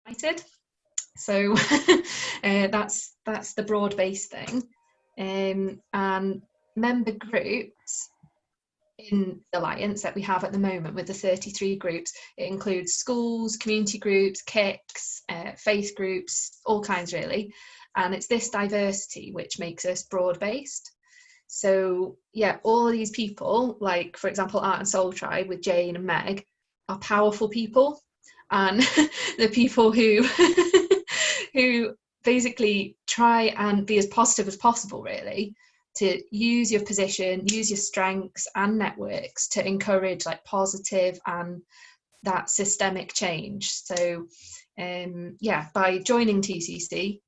United. So that's the broad-based thing. And member groups in the Alliance that we have at the moment with the 33 groups, it includes schools, community groups, KICs, faith groups, all kinds really. And it's this diversity which makes us broad-based. So yeah, all of these people, like for example Art&Soul Tribe with Jane and Meg, are powerful people, and the people who who basically try and be as positive as possible, really, to use your position, use your strengths and networks to encourage like positive and that systemic change. So yeah, by joining TCC,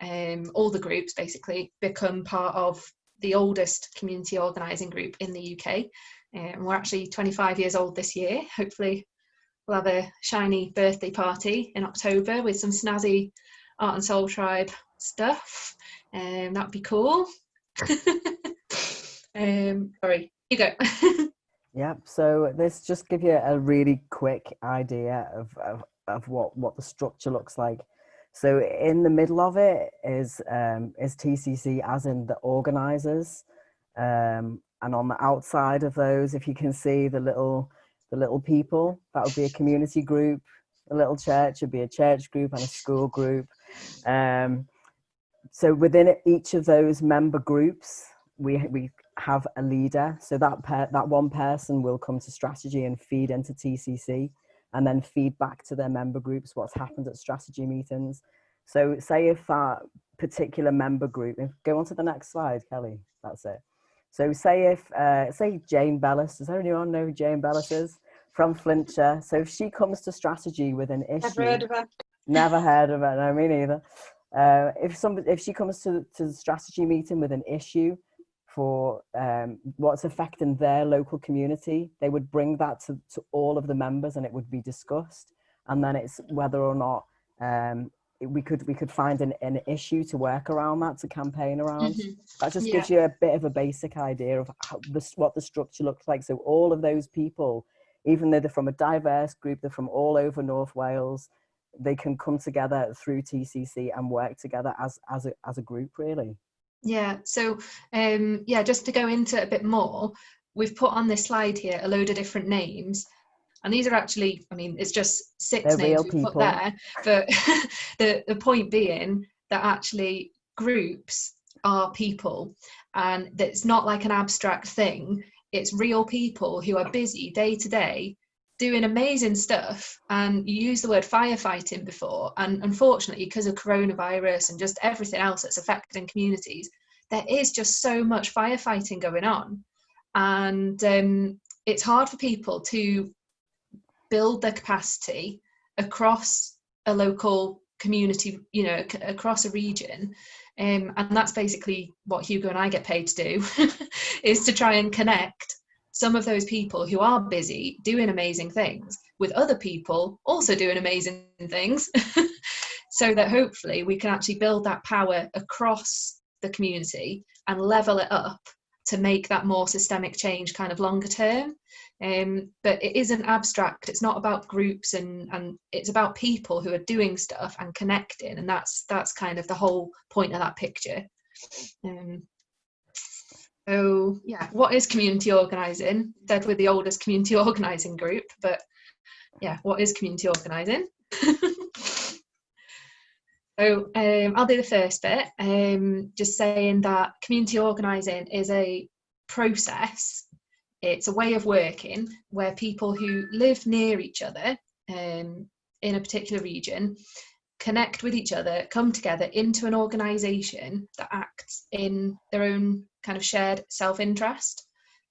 all the groups basically become part of the oldest community organising group in the UK. And we're actually 25 years old this year. Hopefully we'll have a shiny birthday party in October with some snazzy Art&Soul Tribe stuff. That'd be cool. Sorry, you go. Yep, so this just gives you a really quick idea of what the structure looks like. So in the middle of it is TCC, as in the organisers, and on the outside of those, if you can see the little people, that would be a community group. A little church would be a church group, and a school group. So within each of those member groups, we have a leader. So that one person will come to strategy and feed into TCC, and then feed back to their member groups what's happened at strategy meetings. So say if that particular member group, go on to the next slide, Kelly, that's it. So say if, say Jane Bellis, does anyone know who Jane Bellis is? From Flintshire. So if she comes to strategy with an issue. Never heard of her. Never heard of her, no, me neither. If she comes to the strategy meeting with an issue for what's affecting their local community, they would bring that to all of the members, and it would be discussed. And then it's whether or not we could find an issue to work around that, to campaign around. That just gives you a bit of a basic idea of what the structure looks like. So all of those people, even though they're from a diverse group, they're from all over North Wales, they can come together through TCC and work together as a group, really. Yeah, so yeah, just to go into it a bit more, we've put on this slide here a load of different names, and these are actually, I mean, it's just 6 They're names real we put people there, but the point being that actually groups are people, and that's not like an abstract thing. It's real people who are busy day to day doing amazing stuff. And you used the word firefighting before, and unfortunately, because of coronavirus and just everything else that's affecting communities, there is just so much firefighting going on, and it's hard for people to build their capacity across a local community, you know, across a region. And that's basically what Hugo and I get paid to do, is to try and connect some of those people who are busy doing amazing things with other people also doing amazing things, so that hopefully we can actually build that power across the community and level it up to make that more systemic change kind of longer term. But it isn't abstract. It's not about groups, and it's about people who are doing stuff and connecting, and that's kind of the whole point of that picture. So yeah, what is community organising? Said we're the oldest community organising group, but yeah, what is community organising? So I'll do the first bit, just saying that community organising is a process. It's a way of working where people who live near each other in a particular region connect with each other, come together into an organisation that acts in their own kind of shared self-interest.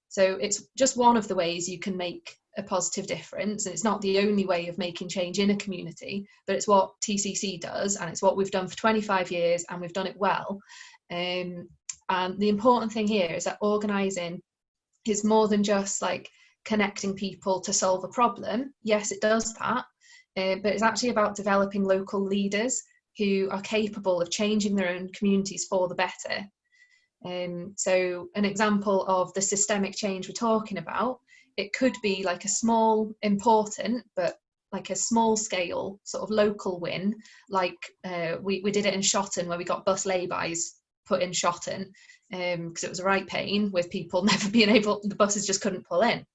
So it's just one of the ways you can make a positive difference, and it's not the only way of making change in a community, but it's what TCC does, and it's what we've done for 25 years, and we've done it well. And the important thing here is that organising is more than just like connecting people to solve a problem. Yes, it does that, but it's actually about developing local leaders who are capable of changing their own communities for the better. So an example of the systemic change we're talking about, it could be like a small, important, but like a small scale sort of local win, like we did it in Shotton, where we got bus laybys put in Shotton, because it was a right pain with people never being able, the buses just couldn't pull in.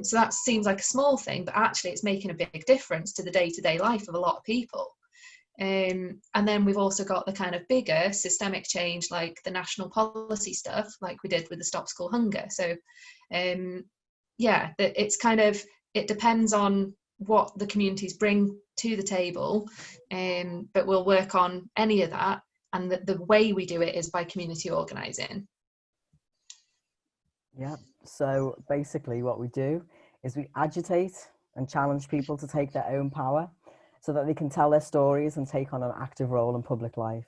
So that seems like a small thing, but actually it's making a big difference to the day-to-day life of a lot of people. And then we've also got the kind of bigger systemic change, like the national policy stuff, like we did with the Stop School Hunger. So yeah, it's kind of, it depends on what the communities bring to the table, but we'll work on any of that, and the way we do it is by community organising. Yeah, so basically what we do is we agitate and challenge people to take their own power so that they can tell their stories and take on an active role in public life.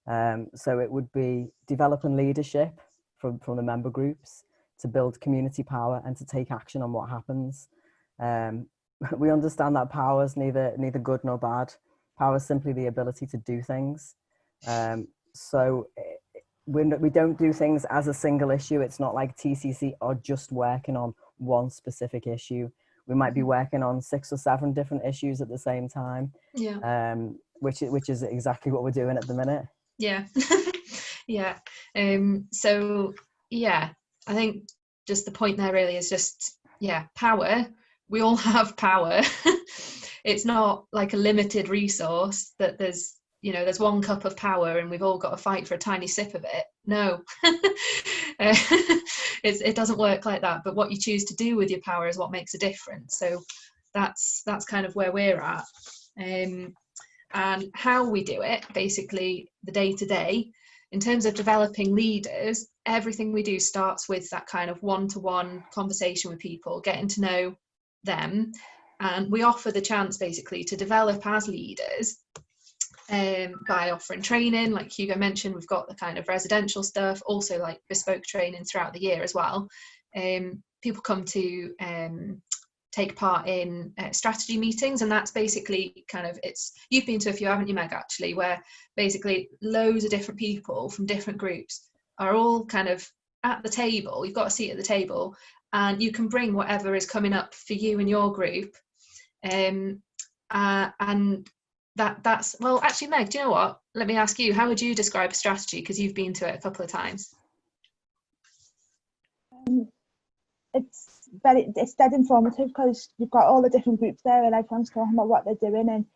So it would be developing leadership from the member groups to build community power and to take action on what happens. We understand that power is neither good nor bad. Power is simply the ability to do things. So we don't do things as a single issue. It's not like TCC are just working on one specific issue. We might be working on 6 or 7 different issues at the same time. Yeah. Which is exactly what we're doing at the minute. Yeah. Yeah. So yeah, I think just the point there really is just, yeah, power. We all have power. It's not like a limited resource that there's one cup of power and we've all got to fight for a tiny sip of it. No. It doesn't work like that, but what you choose to do with your power is what makes a difference. So that's kind of where we're at. And how we do it, basically the day-to-day, in terms of developing leaders, everything we do starts with that kind of one-to-one conversation with people, getting to know them, and we offer the chance basically to develop as leaders by offering training. Like Hugo mentioned, we've got the kind of residential stuff, also like bespoke training throughout the year as well. People come to take part in strategy meetings, and that's basically kind of, you've been to a few, haven't you, Meg, actually, where basically loads of different people from different groups are all kind of at the table. You've got a seat at the table and you can bring whatever is coming up for you and your group, and that's well, actually, Meg, do you know what, let me ask you, how would you describe a strategy, because you've been to it a couple of times? It's dead informative, because you've got all the different groups there and everyone's talking about what they're doing, and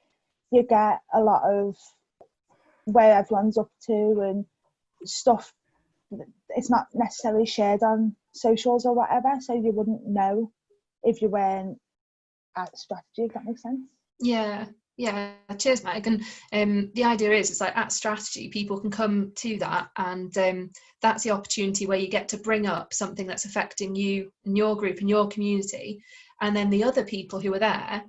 you get a lot of where everyone's up to and stuff. It's not necessarily shared on socials or whatever, so you wouldn't know if you weren't at strategy, if that makes sense. Yeah, cheers, Meg. And the idea is, it's like at strategy people can come to that, and that's the opportunity where you get to bring up something that's affecting you and your group and your community, and then the other people who are there,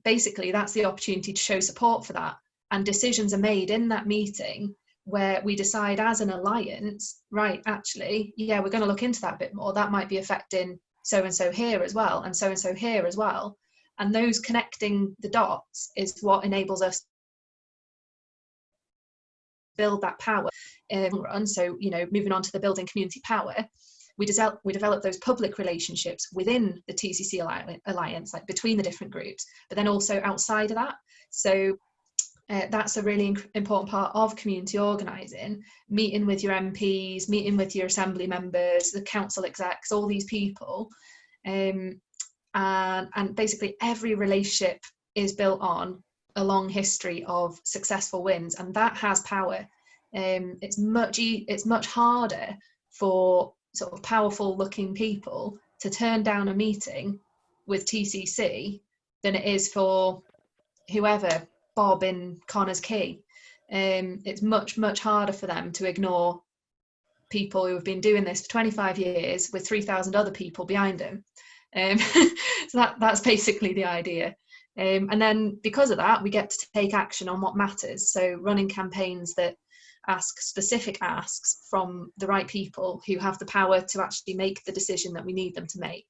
basically that's the opportunity to show support for that, and decisions are made in that meeting where we decide as an alliance, right, actually, yeah, we're going to look into that a bit more, that might be affecting so and so here as well, and so here as well. And those connecting the dots is what enables us to build that power run. So, moving on to the building community power, we develop those public relationships within the TCC alliance, like between the different groups, but then also outside of that. So that's a really important part of community organising, meeting with your MPs, meeting with your assembly members, the council execs, all these people. And basically every relationship is built on a long history of successful wins, and that has power. It's much harder for sort of powerful looking people to turn down a meeting with TCC than it is for whoever, Bob in Connors Quay. It's much harder for them to ignore people who have been doing this for 25 years with 3,000 other people behind them. So that's basically the idea. And then because of that, we get to take action on what matters. So running campaigns that ask specific asks from the right people who have the power to actually make the decision that we need them to make.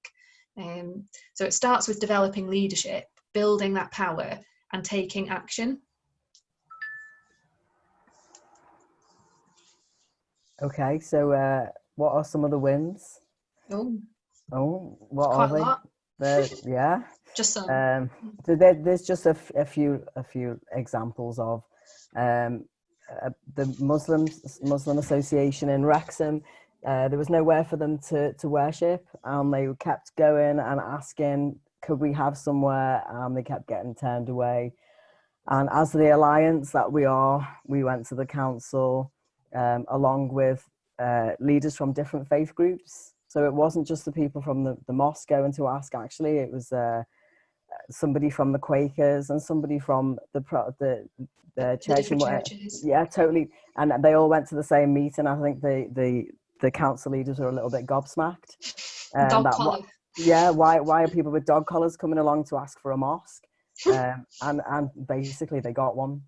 So it starts with developing leadership, building that power, and taking action. Okay, so what are some of the wins? Oh, what quite are they? a lot. Yeah. Just some. So there's just a few examples of the Muslim Association in Wrexham. There was nowhere for them to worship, and they kept going and asking, could we have somewhere? And they kept getting turned away. And as the alliance that we are, we went to the council along with leaders from different faith groups. So it wasn't just the people from the mosque going to ask, actually, it was somebody from the Quakers and somebody from the church. Different churches. Yeah, totally. And they all went to the same meeting. I think the council leaders were a little bit gobsmacked. Dog collar. Why are people with dog collars coming along to ask for a mosque? And basically they got one.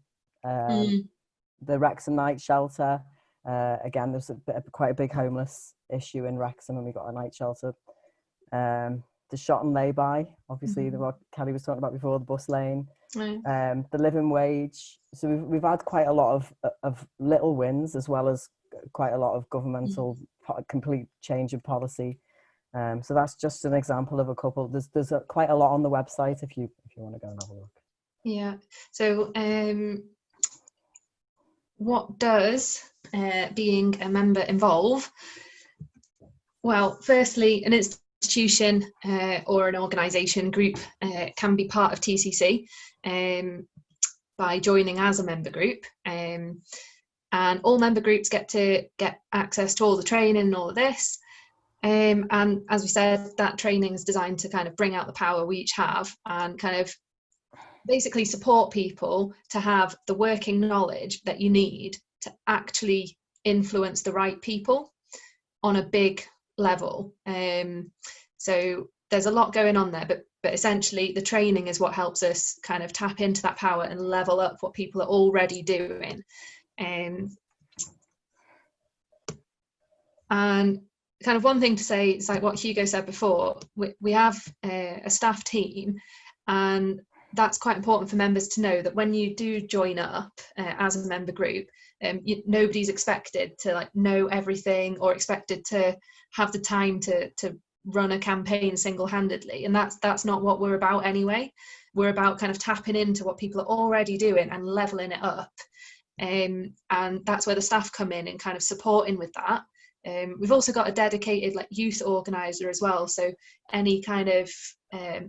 The Wrexham Night Shelter, again, there's quite a big homeless issue in Wrexham, and we got a night shelter. The shot and lay-by, obviously, what Kelly was talking about before, the bus lane, the living wage. So we've had quite a lot of little wins, as well as quite a lot of governmental complete change of policy. So that's just an example of a couple. There's quite a lot on the website if you want to go and have a look. Yeah. So what does being a member involve? Well, firstly, an institution or an organisation group can be part of TCC by joining as a member group, and all member groups get access to all the training and all of this. And as we said, that training is designed to kind of bring out the power we each have and kind of basically support people to have the working knowledge that you need to actually influence the right people on a big level. So there's a lot going on there, but essentially the training is what helps us kind of tap into that power and level up what people are already doing. And kind of one thing to say is like what Hugo said before, we have a staff team, and that's quite important for members to know that when you do join up as a member group, nobody's expected to like know everything or expected to have the time to run a campaign single-handedly, and that's not what we're about anyway. We're about kind of tapping into what people are already doing and leveling it up, and that's where the staff come in and kind of supporting with that. We've also got a dedicated like youth organizer as well, so any kind of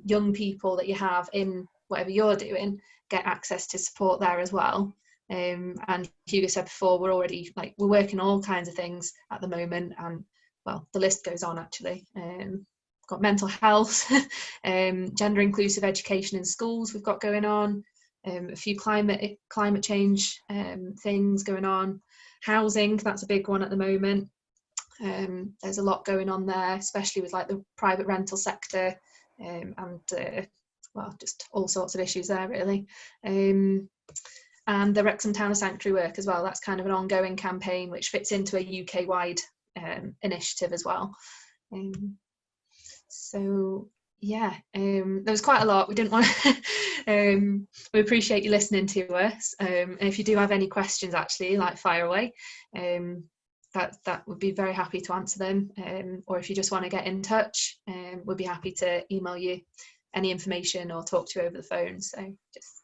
young people that you have in whatever you're doing get access to support there as well. And Hugo said before, we're working on all kinds of things at the moment, and well, the list goes on actually. Got mental health, gender inclusive education in schools we've got going on, a few climate change things going on, housing, that's a big one at the moment. There's a lot going on there, especially with like the private rental sector, and well, just all sorts of issues there really. And the Wrexham Town of Sanctuary work as well, that's kind of an ongoing campaign which fits into a UK-wide initiative as well. So yeah, there was quite a lot. We didn't want to we appreciate you listening to us, and if you do have any questions, actually, like, fire away. That would be very happy to answer them, or if you just want to get in touch, we'd be happy to email you any information or talk to you over the phone. So just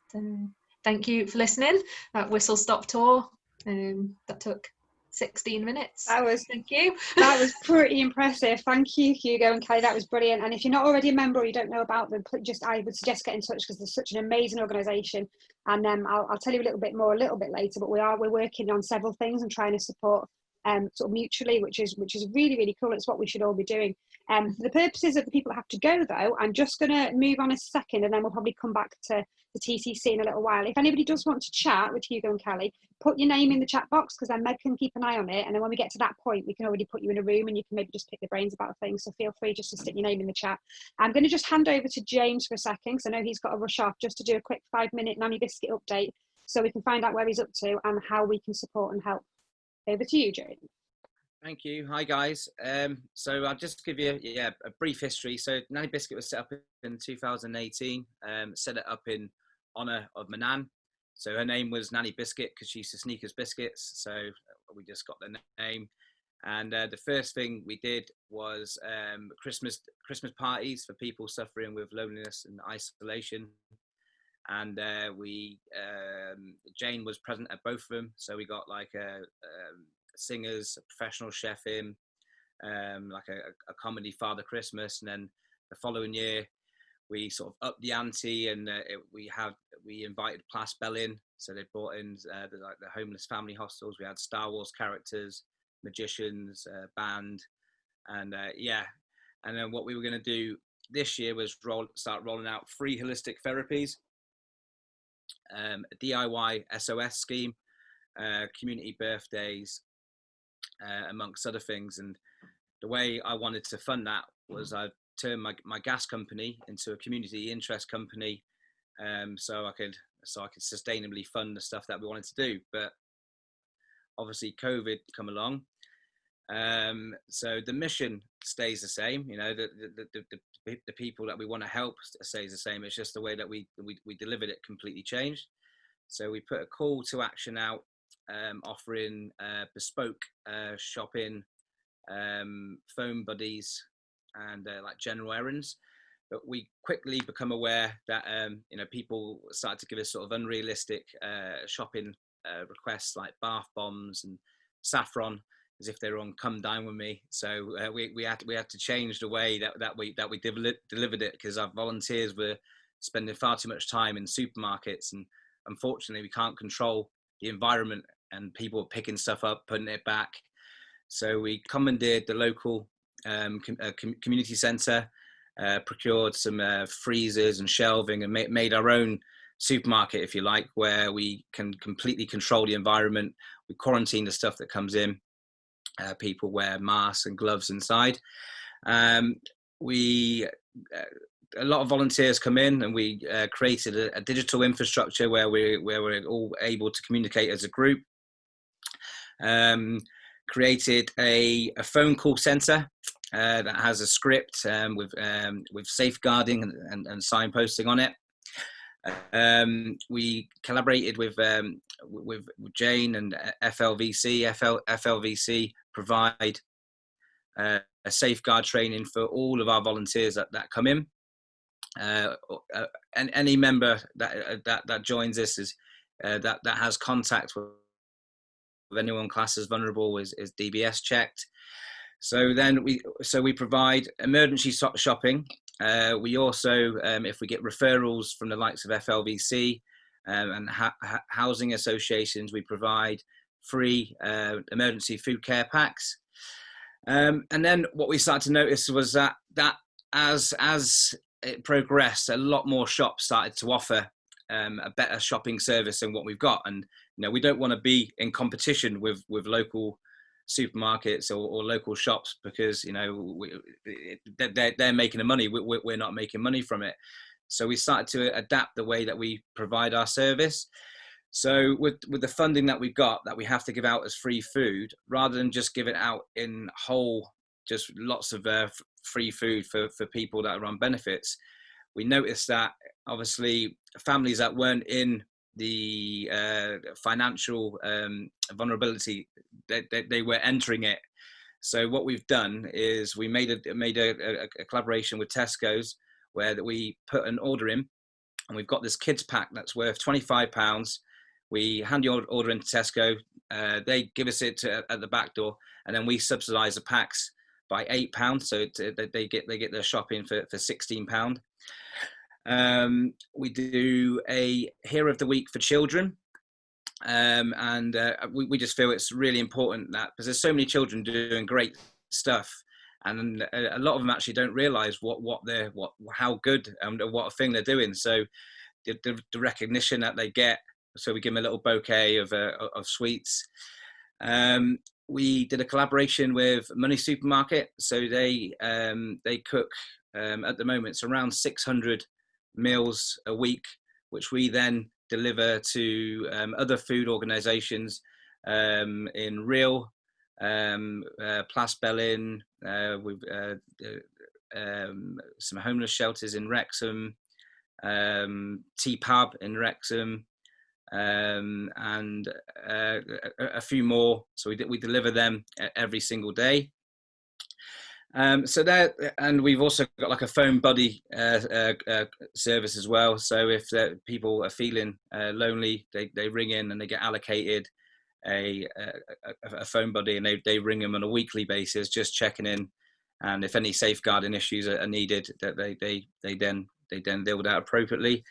thank you for listening. That whistle stop tour that took 16 minutes. Thank you. That was pretty impressive. Thank you, Hugo and Kelly. That was brilliant. And if you're not already a member or you don't know about them, I would suggest get in touch, because they're such an amazing organisation. And I'll tell you a little bit more a little bit later. But we're working on several things and trying to support sort of mutually, which is really, really cool. It's what we should all be doing. For the purposes of the people that have to go, though, I'm just going to move on a second, and then we'll probably come back to the TCC in a little while. If anybody does want to chat with Hugo and Kelly, put your name in the chat box, because then Meg can keep an eye on it, and then when we get to that point, we can already put you in a room and you can maybe just pick the brains about things. So feel free just to stick your name in the chat. I'm going to just hand over to James for a second, because I know he's got to rush off, just to do a quick 5-minute Nanny Biscuit update, so we can find out where he's up to and how we can support and help. Over to you, James. Thank you. Hi, guys. So I'll just give you a brief history. So Nanny Biscuit was set up in 2018, set it up in honour of my nan. So her name was Nanny Biscuit because she used to sneak us biscuits. So we just got the name. And the first thing we did was Christmas parties for people suffering with loneliness and isolation. And Jane was present at both of them. So we got like singers, a professional chef in, like a comedy Father Christmas. And then the following year, we sort of upped the ante, and we invited Plas Bell in. So they brought in the homeless family hostels. We had Star Wars characters, magicians, band, and and then what we were going to do this year was start rolling out free holistic therapies, a DIY SOS scheme, community birthdays, amongst other things. And the way I wanted to fund that was I turned my gas company into a community interest company, so I could sustainably fund the stuff that we wanted to do. But obviously COVID come along, so the mission stays the same. You know, the people that we want to help stays the same. It's just the way that we delivered it completely changed. So we put a call to action out, offering bespoke shopping, phone buddies, and like general errands. But we quickly become aware that people started to give us sort of unrealistic shopping requests, like bath bombs and saffron, as if they were on Come Dine With Me. So we had to change the way that we delivered it, because our volunteers were spending far too much time in supermarkets, and unfortunately we can't control the environment, and people were picking stuff up, putting it back. So we commandeered the local community centre, procured some freezers and shelving, and made our own supermarket, if you like, where we can completely control the environment. We quarantine the stuff that comes in. People wear masks and gloves inside. A lot of volunteers come in, and we created a digital infrastructure where we're all able to communicate as a group. Created a phone call center that has a script with safeguarding and signposting on it. We collaborated with Jane and FLVC. FLVC provide a safeguard training for all of our volunteers that come in. And any member that joins us is that has contact with anyone classed as vulnerable is DBS checked. So then we provide emergency shopping. We also, if we get referrals from the likes of FLVC and housing associations, we provide free emergency food care packs. And then what we started to notice was that as it progressed, a lot more shops started to offer a better shopping service than what we've got. And we don't want to be in competition with local supermarkets or local shops, because they're making the money. We're not making money from it. So we started to adapt the way that we provide our service. So with the funding that we've got, that we have to give out as free food, rather than just give it out in whole, just lots of free food for people that are on benefits, we noticed that obviously families that weren't in the financial vulnerability, they were entering it. So what we've done is we made a collaboration with Tesco's, where we put an order in, and we've got this kids pack that's worth £25. We hand the order into Tesco, they give us it at the back door, and then we subsidise the packs by £8, so they get their shopping for £16. We do a Hero of the Week for children, and we just feel it's really important that, because there's so many children doing great stuff, and a lot of them actually don't realise how good and what a thing they're doing. So the recognition that they get, so we give them a little bouquet of sweets. We did a collaboration with Money Supermarket, so they cook at the moment it's around 600 meals a week, which we then deliver to other food organisations in Real, Plas Bell, with some homeless shelters in Wrexham, Tea Pub in Wrexham, and a few more. So we deliver them every single day. So there, and we've also got like a phone buddy service as well. So if people are feeling lonely, they ring in and they get allocated a phone buddy, and they ring them on a weekly basis, just checking in. And if any safeguarding issues are needed, that they then deal with that appropriately.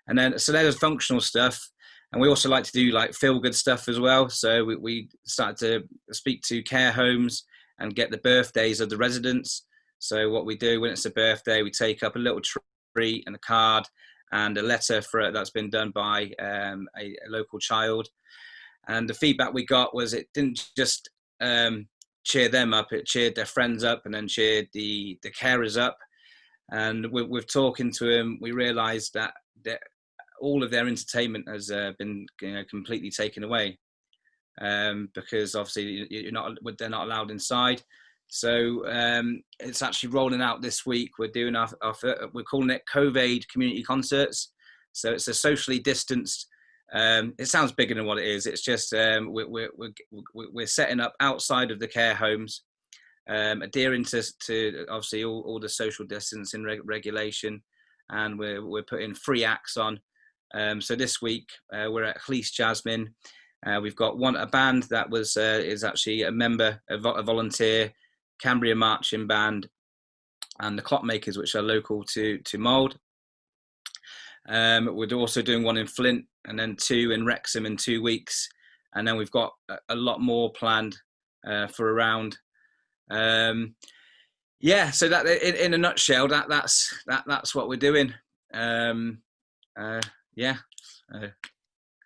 And then so there's functional stuff. And we also like to do like feel good stuff as well. So we started to speak to care homes and get the birthdays of the residents. So what we do when it's a birthday, we take up a little treat and a card and a letter that's been done by a local child. And the feedback we got was it didn't just cheer them up, it cheered their friends up and then cheered the carers up. And with talking to them, we realised that all of their entertainment has been completely taken away. Because obviously they're not allowed inside. So it's actually rolling out this week. We're doing we're calling it COVID community concerts. So it's a socially distanced. It sounds bigger than what it is. It's just we're setting up outside of the care homes, adhering to obviously all the social distancing regulation, and we're putting free acts on. So this week we're at Khalees Jasmine. We've got a band that is actually a member, a volunteer, Cambria Marching Band, and the Clockmakers, which are local to Mould. We're also doing one in Flint, and then 2 in Wrexham in 2 weeks, and then we've got a lot more planned for around. Yeah, so that in a nutshell, that's what we're doing. Yeah.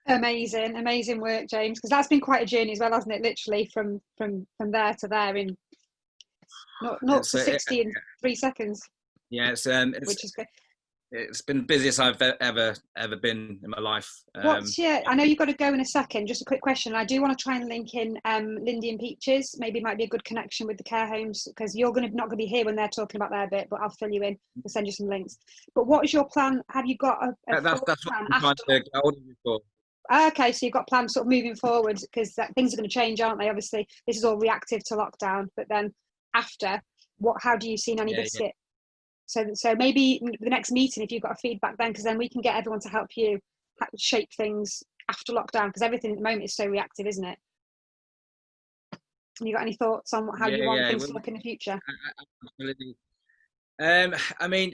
Amazing work, James, because that's been quite a journey as well, hasn't it? Literally from there to there in not 60 in 3 seconds. Yeah, which is good. It's been the busiest I've ever been in my life. I know you've got to go in a second. Just a quick question. I do want to try and link in Lindy and Peaches. Maybe it might be a good connection with the care homes, because you're not going to be here when they're talking about their bit, but I'll fill you in. I'll send you some links. But what is your plan? Have you got that's what plan I'm trying to get hold of you for. Okay, so you've got plans sort of moving forward, because things are going to change, aren't they? Obviously, this is all reactive to lockdown, but then after, how do you see Nanny Biscuit? Yeah. So maybe the next meeting, if you've got a feedback then, because then we can get everyone to help you shape things after lockdown, because everything at the moment is so reactive, isn't it? Have you got any thoughts on how you want things to look in the future? Absolutely. I mean,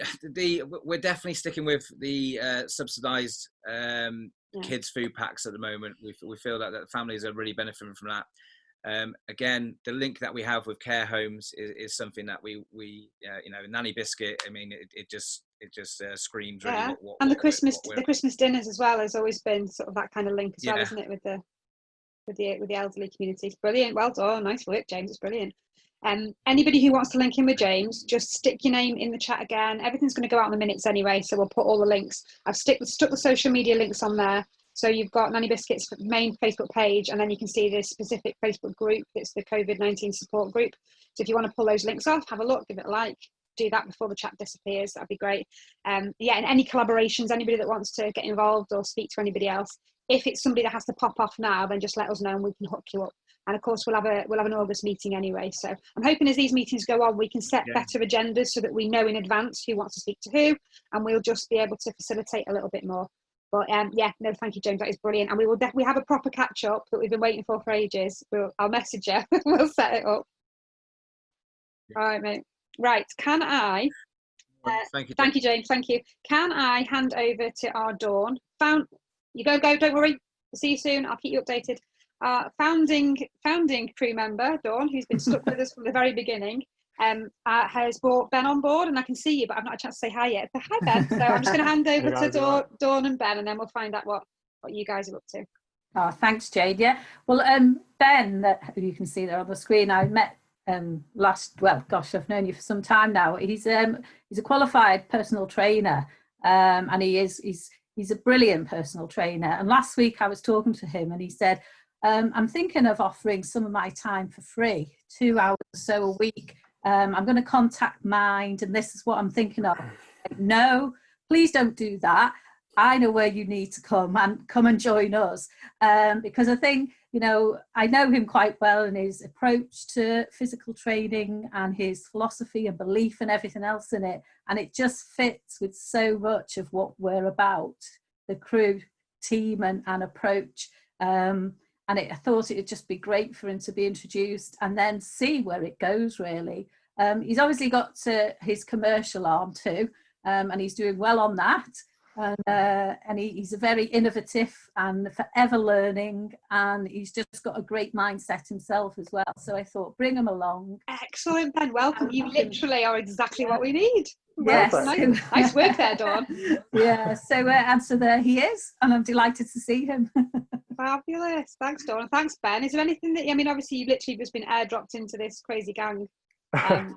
we're definitely sticking with the subsidised kids' food packs at the moment. We feel that families are really benefiting from that. Again, the link that we have with care homes is something that we Nanny Biscuit. I mean, it just screams really. Yeah, and the Christmas dinners as well has always been sort of that kind of link as well, isn't it, with the elderly community? Brilliant, well done, nice work, James. It's brilliant. Anybody who wants to link in with James, just stick your name in the chat again. Everything's going to go out in the minutes anyway, so we'll put all the links. I've stuck the social media links on there. So you've got Nanny Biscuit's main Facebook page, and then you can see this specific Facebook group. It's the COVID-19 support group. So if you want to pull those links off, have a look, give it a like, do that before the chat disappears. That'd be great. And any collaborations, anybody that wants to get involved or speak to anybody else, if it's somebody that has to pop off now, then just let us know and we can hook you up. And of course, we'll have an August meeting anyway. So I'm hoping as these meetings go on, we can set better agendas so that we know in advance who wants to speak to who, and we'll just be able to facilitate a little bit more. But thank you, James. That is brilliant. And we have a proper catch up that we've been waiting for ages. I'll message you. We'll set it up. All right, mate. Right. Can I? Thank you, James. Thank you. Can I hand over to our Dawn? You go. Don't worry. We'll see you soon. I'll keep you updated. Founding crew member Dawn, who's been stuck with us from the very beginning, has brought Ben on board, and I can see you, but I've not had a chance to say hi yet. So hi, Ben. So I'm just going to hand over to Dawn and Ben, and then we'll find out what you guys are up to. Oh, thanks, Jade. Yeah. Well, Ben, who you can see there on the screen, I met I've known you for some time now. He's a qualified personal trainer, and he's a brilliant personal trainer. And last week I was talking to him, and he said, I'm thinking of offering some of my time for free, 2 hours or so a week. I'm going to contact Mind, and this is what I'm thinking of. No, please don't do that. I know where you need to come and join us, because I think, you know, I know him quite well, and his approach to physical training and his philosophy and belief and everything else in it, and it just fits with so much of what we're about, the crew, team and approach. I thought it would just be great for him to be introduced and then see where it goes, really. He's obviously got his commercial arm too, and he's doing well on that. And he's a very innovative and forever learning, and he's just got a great mindset himself as well. So I thought, bring him along. Excellent, Ben. Welcome. You literally are exactly what we need. Yes. Nice work there, Dawn. Yeah. So there he is, and I'm delighted to see him. Fabulous. Thanks, Dawn. And thanks, Ben. Is there anything that, I mean, obviously you've literally just been airdropped into this crazy gang. So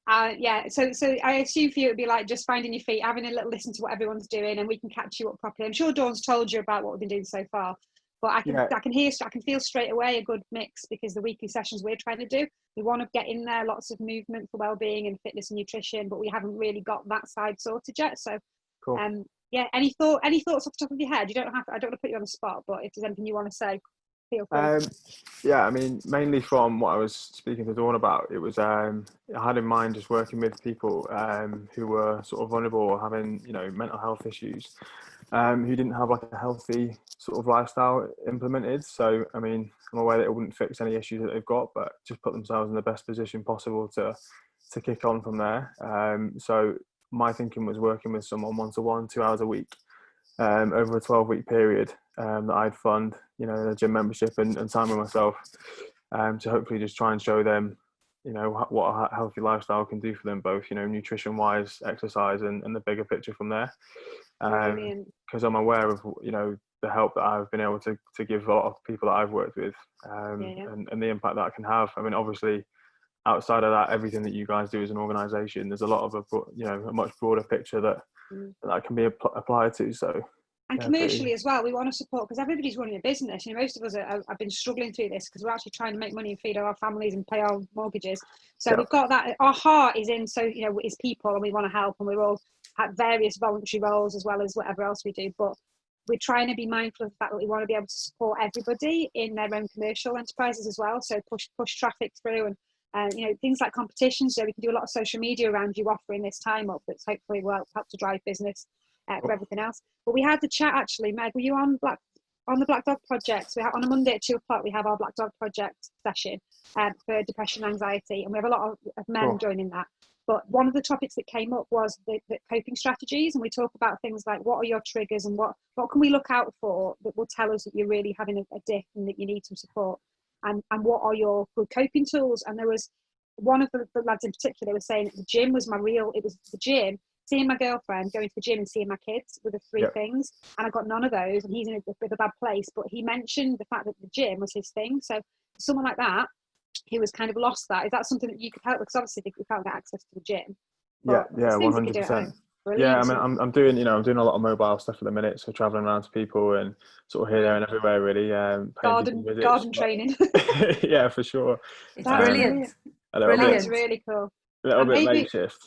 I assume for you it'd be like just finding your feet, having a little listen to what everyone's doing, and we can catch you up properly. I'm sure Dawn's told you about what we've been doing so far, but I can feel straight away a good mix, because the weekly sessions we're trying to do, we want to get in there lots of movement for well-being and fitness and nutrition, but we haven't really got that side sorted yet. So cool. Any thoughts off the top of your head? You don't have to, I don't want to put you on the spot, but if there's anything you want to say, feel free. Yeah, I mean, mainly from what I was speaking to Dawn about, it was I had in mind just working with people who were sort of vulnerable or having, you know, mental health issues, who didn't have like a healthy sort of lifestyle implemented. So, I mean, I'm aware that it wouldn't fix any issues that they've got, but just put themselves in the best position possible to kick on from there. So my thinking was working with someone one-to-one, 2 hours a week, over a 12-week period, that I'd fund, you know, a gym membership and time with myself, to hopefully just try and show them, you know, what a healthy lifestyle can do for them both, you know, nutrition wise, exercise, and the bigger picture from there. Because I'm aware of, you know, the help that I've been able to give a lot of people that I've worked with, and the impact that I can have. I mean, obviously, outside of that, everything that you guys do as an organisation, there's a lot of a much broader picture that can be applied to. So. And commercially as well, we want to support, because everybody's running a business. You know, most of us have been struggling through this because we're actually trying to make money and feed our families and pay our mortgages. So we've got that. Our heart is in, so, you know, is people, and we want to help, and we're all at various voluntary roles as well as whatever else we do. But we're trying to be mindful of the fact that we want to be able to support everybody in their own commercial enterprises as well. So push traffic through, and you know, things like competitions. So we can do a lot of social media around you offering this time up, that's hopefully will help to drive business. For everything else. But we had the chat actually, Meg, were you on the Black Dog Project? So on a Monday at 2:00 we have our Black Dog Project session for depression and anxiety, and we have a lot of men joining that. But one of the topics that came up was the coping strategies, and we talk about things like what are your triggers and what can we look out for that will tell us that you're really having a dip and that you need some support, and what are your good coping tools. And there was one of the lads in particular was saying the gym was the gym, seeing my girlfriend, going to the gym and seeing my kids were the three things, and I got none of those, and he's in a bit of a bad place. But he mentioned the fact that the gym was his thing. So someone like that who has kind of lost that, is that something that you could help with? Because obviously we can't get access to the gym. Yeah, 100%. Yeah, I mean, I'm doing a lot of mobile stuff at the minute, so traveling around to people and sort of here, there, and everywhere, really. Garden training. Yeah, for sure. It's brilliant. It's really cool. A little bit late shift.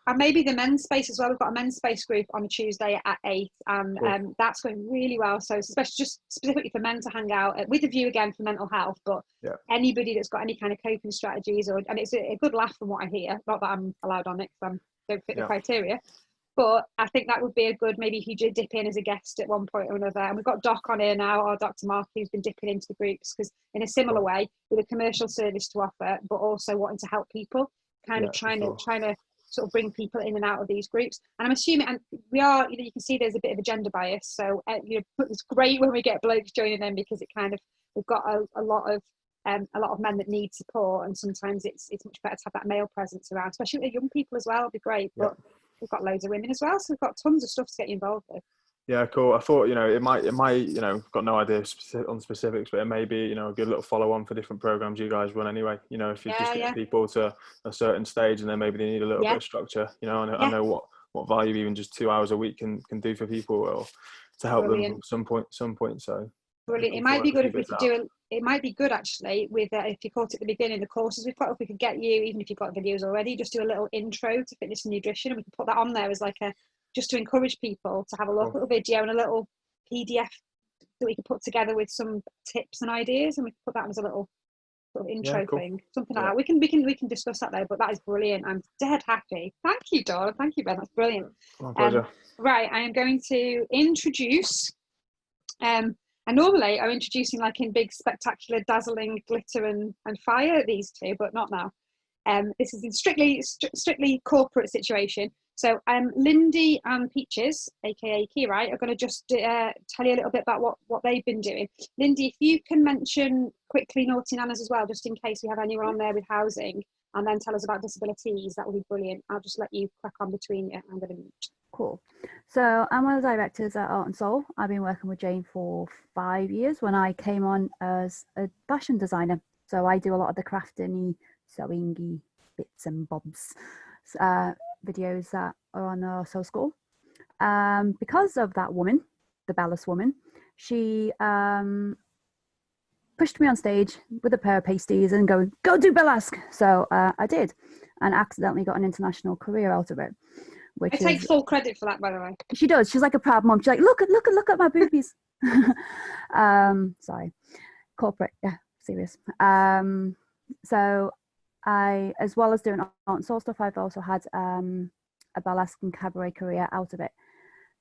And maybe the men's space as well. We've got a men's space group on a Tuesday at 8, and that's going really well. So especially just specifically for men to hang out with a view again for mental health, but anybody that's got any kind of coping strategies, and it's a good laugh from what I hear. Not that I'm allowed on it because I don't fit the criteria, but I think that would be a good, maybe if you did dip in as a guest at one point or another. And we've got Doc on here now, or Dr. Mark, who's been dipping into the groups, because in a similar way, with a commercial service to offer, but also wanting to help people, kind of trying to sort of bring people in and out of these groups. And I'm assuming, and we are, you know, you can see there's a bit of a gender bias. So you know, it's great when we get blokes joining them, because it kind of, we've got a lot of men that need support, and sometimes it's much better to have that male presence around, especially with young people as well. It'd be great. But we've got loads of women as well, so we've got tons of stuff to get you involved with. Yeah, cool. I thought, you know, it might, you know, got no idea on specifics, but it may be, you know, a good little follow on for different programs you guys run anyway. You know, if you just get people to a certain stage and then maybe they need a little bit of structure, you know, I know what value even just 2 hours a week can do for people, or to help them at some point. So brilliant. It might be good if we could do it might be good actually with if you caught it at the beginning, the courses we've got, if we could get you, even if you've got videos already, just do a little intro to fitness and nutrition, and we can put that on there as like just to encourage people to have a look, little video and a little PDF that we could put together with some tips and ideas, and we could put that as a little sort of intro thing, something like that. We can discuss that though, but that is brilliant. I'm dead happy. Thank you, Dawn. Thank you, Ben. That's brilliant. My pleasure. Right, I am going to introduce. And normally I'm introducing like in big, spectacular, dazzling glitter and fire these two, but not now. This is in strictly corporate situation. So Lindy and Peaches, aka Kirai, are going to just tell you a little bit about what they've been doing. Lindy, if you can mention quickly Naughty Nanas as well, just in case we have anyone on there with housing, and then tell us about disabilities, that would be brilliant. I'll just let you crack on between you. I'm going to mute. Cool. So I'm one of the directors at Art&Soul. I've been working with Jane for 5 years when I came on as a fashion designer. So I do a lot of the crafting-y, sewing-y bits and bobs videos that are on our Soul School. Because of that woman, the Bellis woman, she pushed me on stage with a pair of pasties and go do burlesque. So I did, and accidentally got an international career out of it. Which I take full credit for that, by the way. She does. She's like a proud mom. She's like, look at my boobies. Sorry, corporate. Yeah, serious. So I, as well as doing Art&Soul stuff, I've also had a burlesque and cabaret career out of it.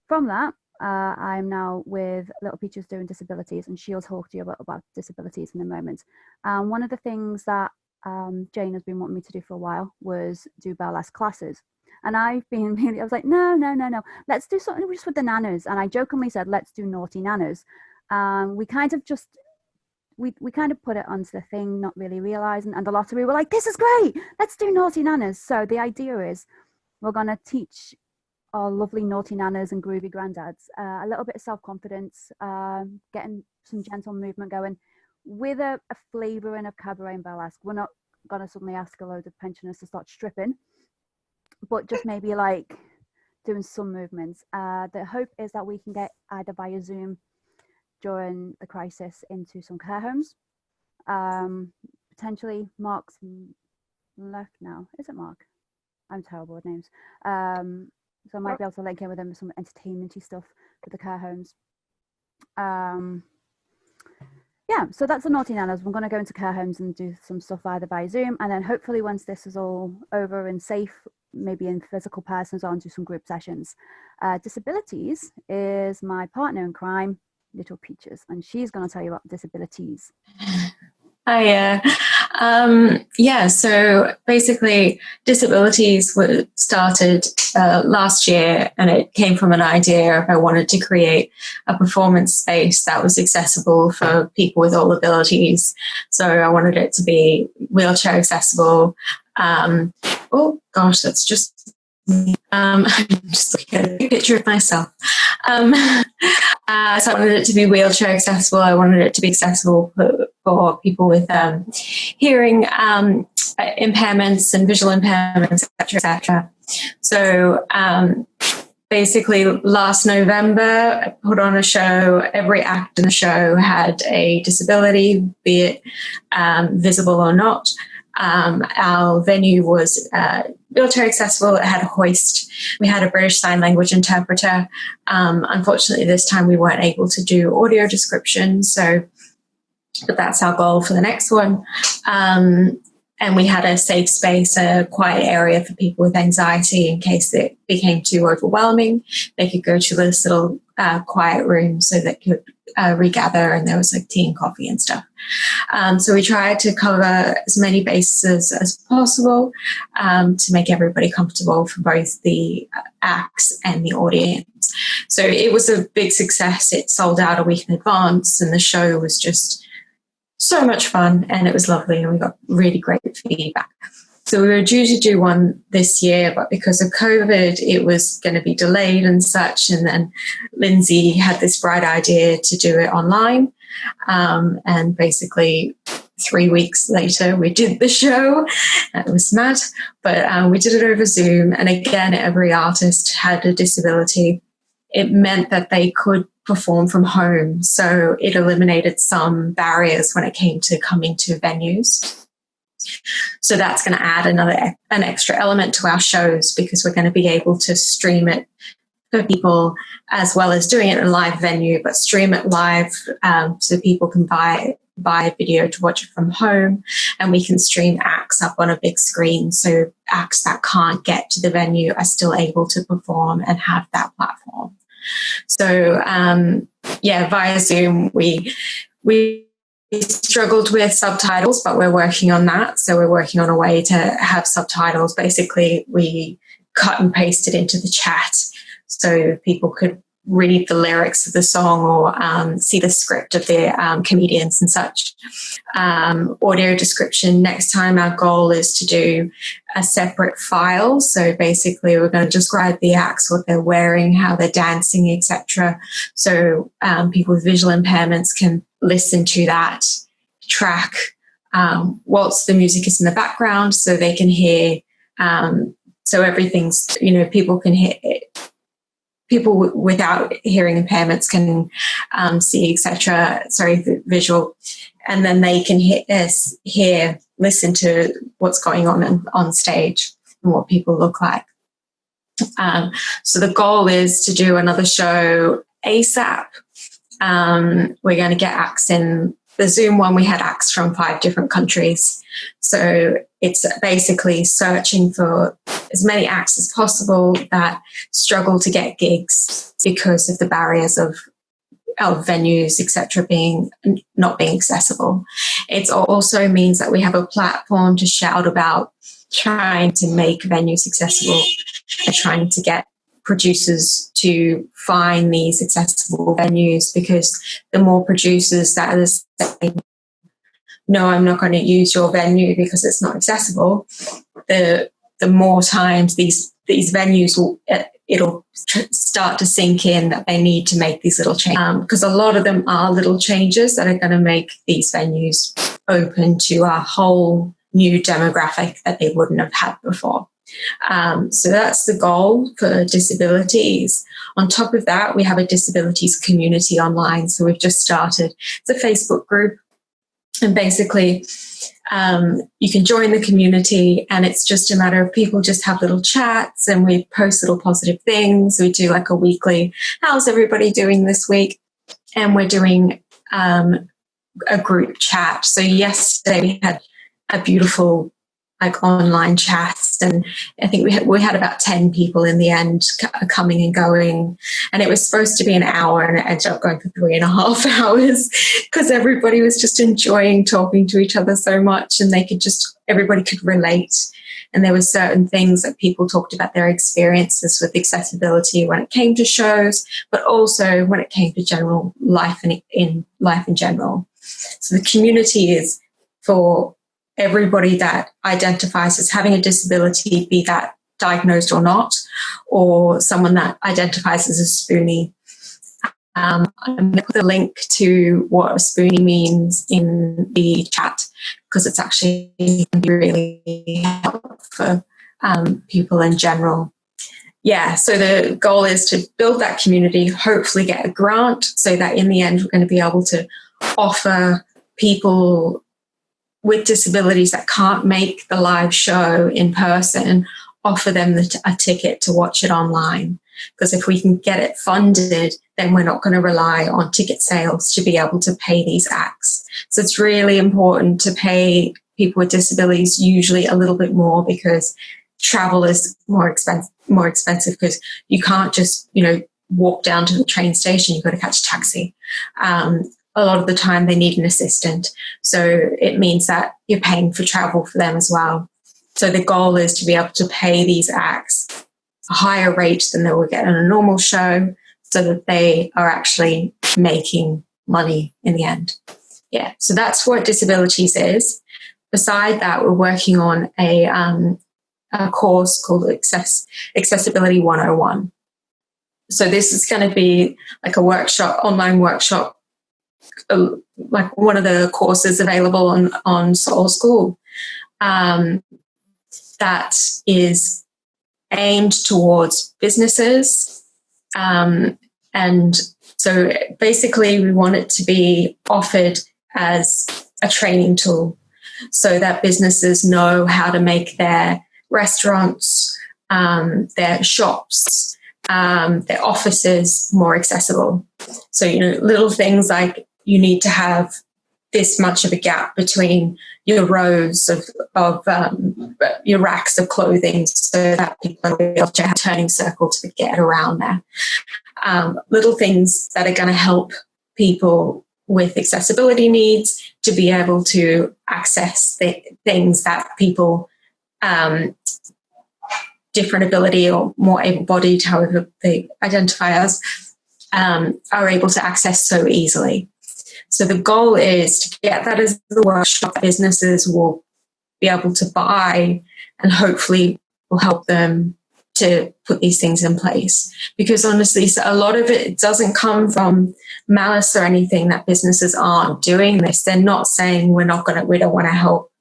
From that, I'm now with Little Peaches doing disabilities, and she'll talk to you about disabilities in a moment. One of the things that Jane has been wanting me to do for a while was do burlesque classes. And I was like, no, let's do something just with the nanas. And I jokingly said, let's do Naughty Nanas. We kind of just, we kind of put it onto the thing, not really realizing, and the lottery were like, this is great, let's do Naughty Nanas. So the idea is we're going to teach our lovely Naughty Nanas and groovy granddads a little bit of self-confidence, getting some gentle movement going with a flavouring of cabaret and burlesque. We're not going to suddenly ask a load of pensioners to start stripping, but just maybe like doing some movements. The hope is that we can get either via Zoom during the crisis into some care homes. Potentially Mark's left now. Is it Mark? I'm terrible with names. So I might be able to link in with him with some entertainment-y stuff for the care homes. Yeah, so that's the Naughty Nanas. We're going to go into care homes and do some stuff either by Zoom, and then hopefully once this is all over and safe, maybe in physical persons, on do some group sessions. Disabilities is my partner in crime, Little Peaches, and she's going to tell you about disabilities. Hiya. So basically disabilities were started last year, and it came from an idea of I wanted to create a performance space that was accessible for people with all abilities. So I wanted it to be wheelchair accessible. Oh gosh, that's just I'm just looking at a picture of myself. So I wanted it to be wheelchair accessible. I wanted it to be accessible for people with hearing impairments and visual impairments, etc. So basically last November, I put on a show. Every act in the show had a disability, be it visible or not. Our venue was wheelchair accessible. It had a hoist. We had a British Sign Language interpreter. Unfortunately, this time we weren't able to do audio description, but that's our goal for the next one. And we had a safe space, a quiet area for people with anxiety in case it became too overwhelming. They could go to this little quiet room so they could regather, and there was like tea and coffee and stuff. So we tried to cover as many bases as possible to make everybody comfortable for both the acts and the audience. So it was a big success. It sold out a week in advance, and the show was just so much fun, and it was lovely, and we got really great feedback. So we were due to do one this year, but because of COVID, it was going to be delayed and such. And then Lindsay had this bright idea to do it online. And basically 3 weeks later, we did the show. It was mad, but we did it over Zoom. And again, every artist had a disability. It meant that they could perform from home. So it eliminated some barriers when it came to coming to venues. So that's going to add an extra element to our shows, because we're going to be able to stream it for people, as well as doing it in a live venue, but stream it live so people can buy a video to watch it from home, and we can stream acts up on a big screen, so acts that can't get to the venue are still able to perform and have that platform. So via Zoom we struggled with subtitles, but we're working on that. So we're working on a way to have subtitles. Basically, we cut and pasted into the chat so people could read the lyrics of the song or see the script of the comedians and such. Audio description. Next time our goal is to do a separate file. So basically we're going to describe the acts, what they're wearing, how they're dancing, etc. So people with visual impairments can listen to that track whilst the music is in the background, so they can hear, so everything's, people can hear it. People without hearing impairments can see, etc. Visual, and then they can listen to what's going on stage and what people look like. So the goal is to do another show ASAP. We're going to get acts in. The Zoom one, we had acts from 5 different countries. So it's basically searching for as many acts as possible that struggle to get gigs because of the barriers of venues, etc., not being accessible. It also means that we have a platform to shout about trying to make venues accessible and trying to get producers to find these accessible venues, because the more producers that are saying, no, I'm not going to use your venue because it's not accessible, the more times these venues it'll start to sink in that they need to make these little changes, because a lot of them are little changes that are going to make these venues open to a whole new demographic that they wouldn't have had before. So that's the goal for disabilities. On top of that, we have a disabilities community online. So we've just started. It's a Facebook group, and basically you can join the community, and it's just a matter of people just have little chats, and we post little positive things. We do like a weekly, how's everybody doing this week? And we're doing a group chat. So yesterday we had a beautiful online chats, and I think we had about 10 people in the end coming and going, and it was supposed to be an hour, and it ended up going for 3.5 hours because everybody was just enjoying talking to each other so much, and everybody could relate. And there were certain things that people talked about their experiences with accessibility when it came to shows, but also when it came to general life in life in general. So the community is for everybody that identifies as having a disability, be that diagnosed or not, or someone that identifies as a spoonie. I'm going to put a link to what a spoonie means in the chat, because it's actually really helpful for people in general. Yeah, so the goal is to build that community, hopefully get a grant, so that in the end we're going to be able to offer people with disabilities that can't make the live show in person, offer them a ticket to watch it online. Because if we can get it funded, then we're not going to rely on ticket sales to be able to pay these acts. So it's really important to pay people with disabilities usually a little bit more, because travel is more expensive because you can't just, walk down to the train station. You've got to catch a taxi. A lot of the time they need an assistant. So it means that you're paying for travel for them as well. So the goal is to be able to pay these acts a higher rate than they would get on a normal show, so that they are actually making money in the end. Yeah, so that's what disabilities is. Beside that, we're working on a course called Accessibility 101. So this is going to be like a workshop, online workshop, like one of the courses available on Soul School, that is aimed towards businesses. And so basically we want it to be offered as a training tool, so that businesses know how to make their restaurants, their shops, their offices more accessible. So, little things like you need to have this much of a gap between your rows of your racks of clothing so that people will be able to have a turning circle to get around there. Little things that are going to help people with accessibility needs to be able to access the things that people different ability or more able-bodied, however they identify as, are able to access so easily. So the goal is to get that as the workshop businesses will be able to buy and hopefully will help them to put these things in place. Because honestly, so a lot of it doesn't come from malice or anything that businesses aren't doing this. They're not saying we don't want to help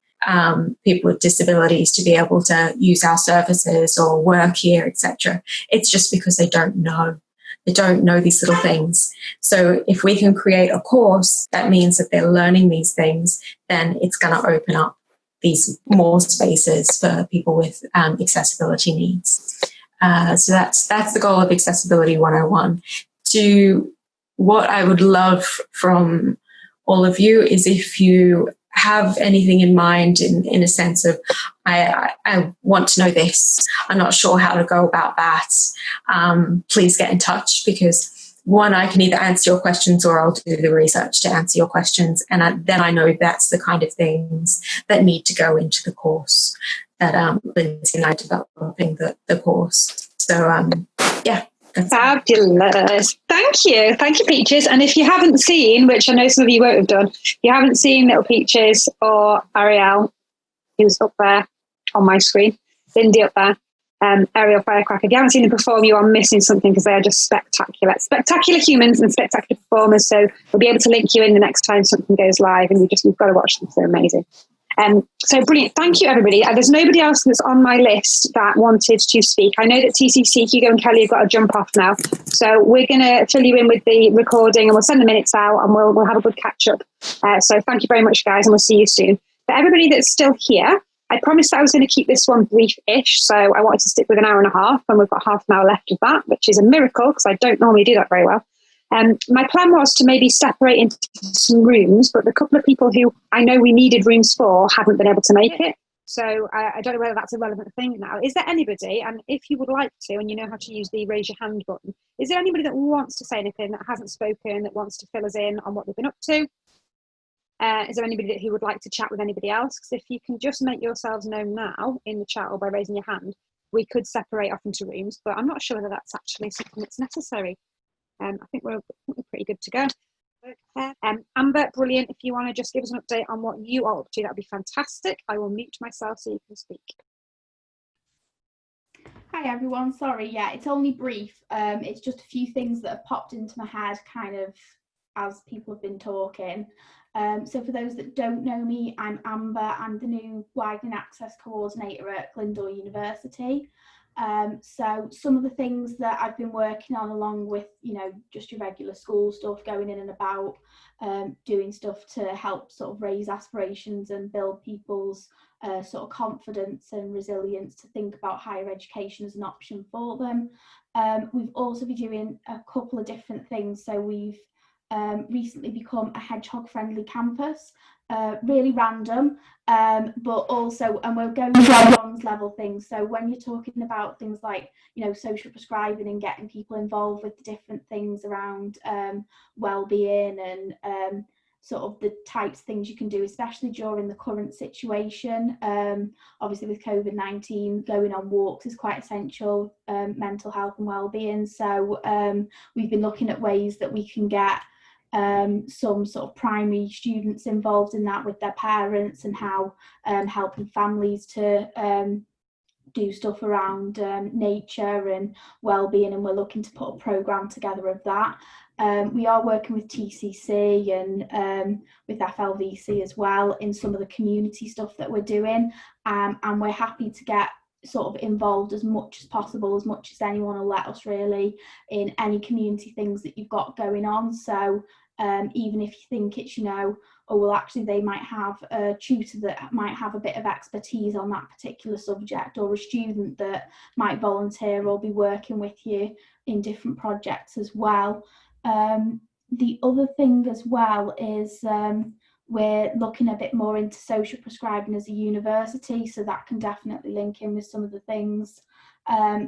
people with disabilities to be able to use our services or work here, etc. It's just because they don't know. They don't know these little things. So if we can create a course that means that they're learning these things, then it's going to open up these more spaces for people with accessibility needs. So that's the goal of Accessibility 101. What I would love from all of you is if you have anything in mind in a sense of, I want to know this, I'm not sure how to go about that, please get in touch, because one, I can either answer your questions or I'll do the research to answer your questions. And then I know that's the kind of things that need to go into the course that Lindsay and I developing the course. So, yeah. Fabulous. Thank you, Peaches. And if you haven't seen, which I know some of you won't have done, if you haven't seen little Peaches or Ariel, who's up there on my screen, Lindy up there, Ariel Firecracker, if you haven't seen them perform, you are missing something, because they are just spectacular humans and spectacular performers. So we'll be able to link you in the next time something goes live, and you've got to watch them. They're amazing. So brilliant. Thank you, everybody. There's nobody else that's on my list that wanted to speak. I know that TCC, Hugo and Kelly have got to jump off now. So we're going to fill you in with the recording, and we'll send the minutes out, and we'll have a good catch up. So thank you very much, guys, and we'll see you soon. For everybody that's still here, I promised that I was going to keep this one brief-ish, so I wanted to stick with an hour and a half, and we've got half an hour left of that, which is a miracle, because I don't normally do that very well. My plan was to maybe separate into some rooms, but the couple of people who I know we needed rooms for haven't been able to make it. So I don't know whether that's a relevant thing now. Is there anybody, and if you would like to, and you know how to use the raise your hand button, is there anybody that wants to say anything, that hasn't spoken, that wants to fill us in on what they've been up to? Is there anybody who would like to chat with anybody else? Because if you can just make yourselves known now in the chat or by raising your hand, we could separate off into rooms, but I'm not sure whether that's actually something that's necessary. I think we're pretty good to go. Amber, brilliant. If you want to just give us an update on what you are up to, that would be fantastic. I will mute myself so you can speak. Hi everyone, sorry, yeah, it's only brief. It's just a few things that have popped into my head kind of as people have been talking. So for those that don't know me, I'm Amber. I'm the new Widening Access Coordinator at Glyndor University. So some of the things that I've been working on, along with, just your regular school stuff, going in and about, doing stuff to help sort of raise aspirations and build people's sort of confidence and resilience to think about higher education as an option for them. We've also been doing a couple of different things. So we've recently become a hedgehog friendly campus, really random, but also, and we're going to bronze level things. So when you're talking about things like, social prescribing and getting people involved with the different things around well-being and sort of the types of things you can do, especially during the current situation. Obviously with COVID-19, going on walks is quite essential, mental health and well-being. So we've been looking at ways that we can get some sort of primary students involved in that with their parents, and how helping families to do stuff around nature and well-being, and we're looking to put a programme together of that. We are working with TCC and with FLVC as well in some of the community stuff that we're doing, and we're happy to get sort of involved as much as possible, as much as anyone will let us really, in any community things that you've got going on. So even if you think it's, you know, oh, well, actually they might have a tutor that might have a bit of expertise on that particular subject, or a student that might volunteer or be working with you in different projects as well. The other thing as well is we're looking a bit more into social prescribing as a university, so that can definitely link in with some of the things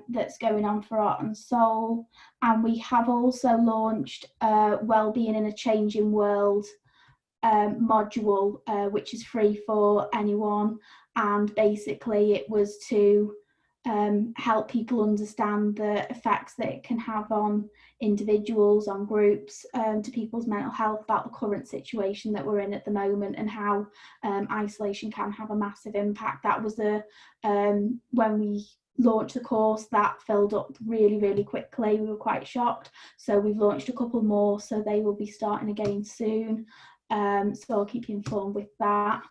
that's going on for Art&Soul. And we have also launched Wellbeing in a Changing World module, which is free for anyone, and basically it was to help people understand the effects that it can have on individuals, on groups, to people's mental health, about the current situation that we're in at the moment, and how isolation can have a massive impact. That was when we launched the course, that filled up really, really quickly. We were quite shocked, so we've launched a couple more, so they will be starting again soon. So I'll keep you informed with that.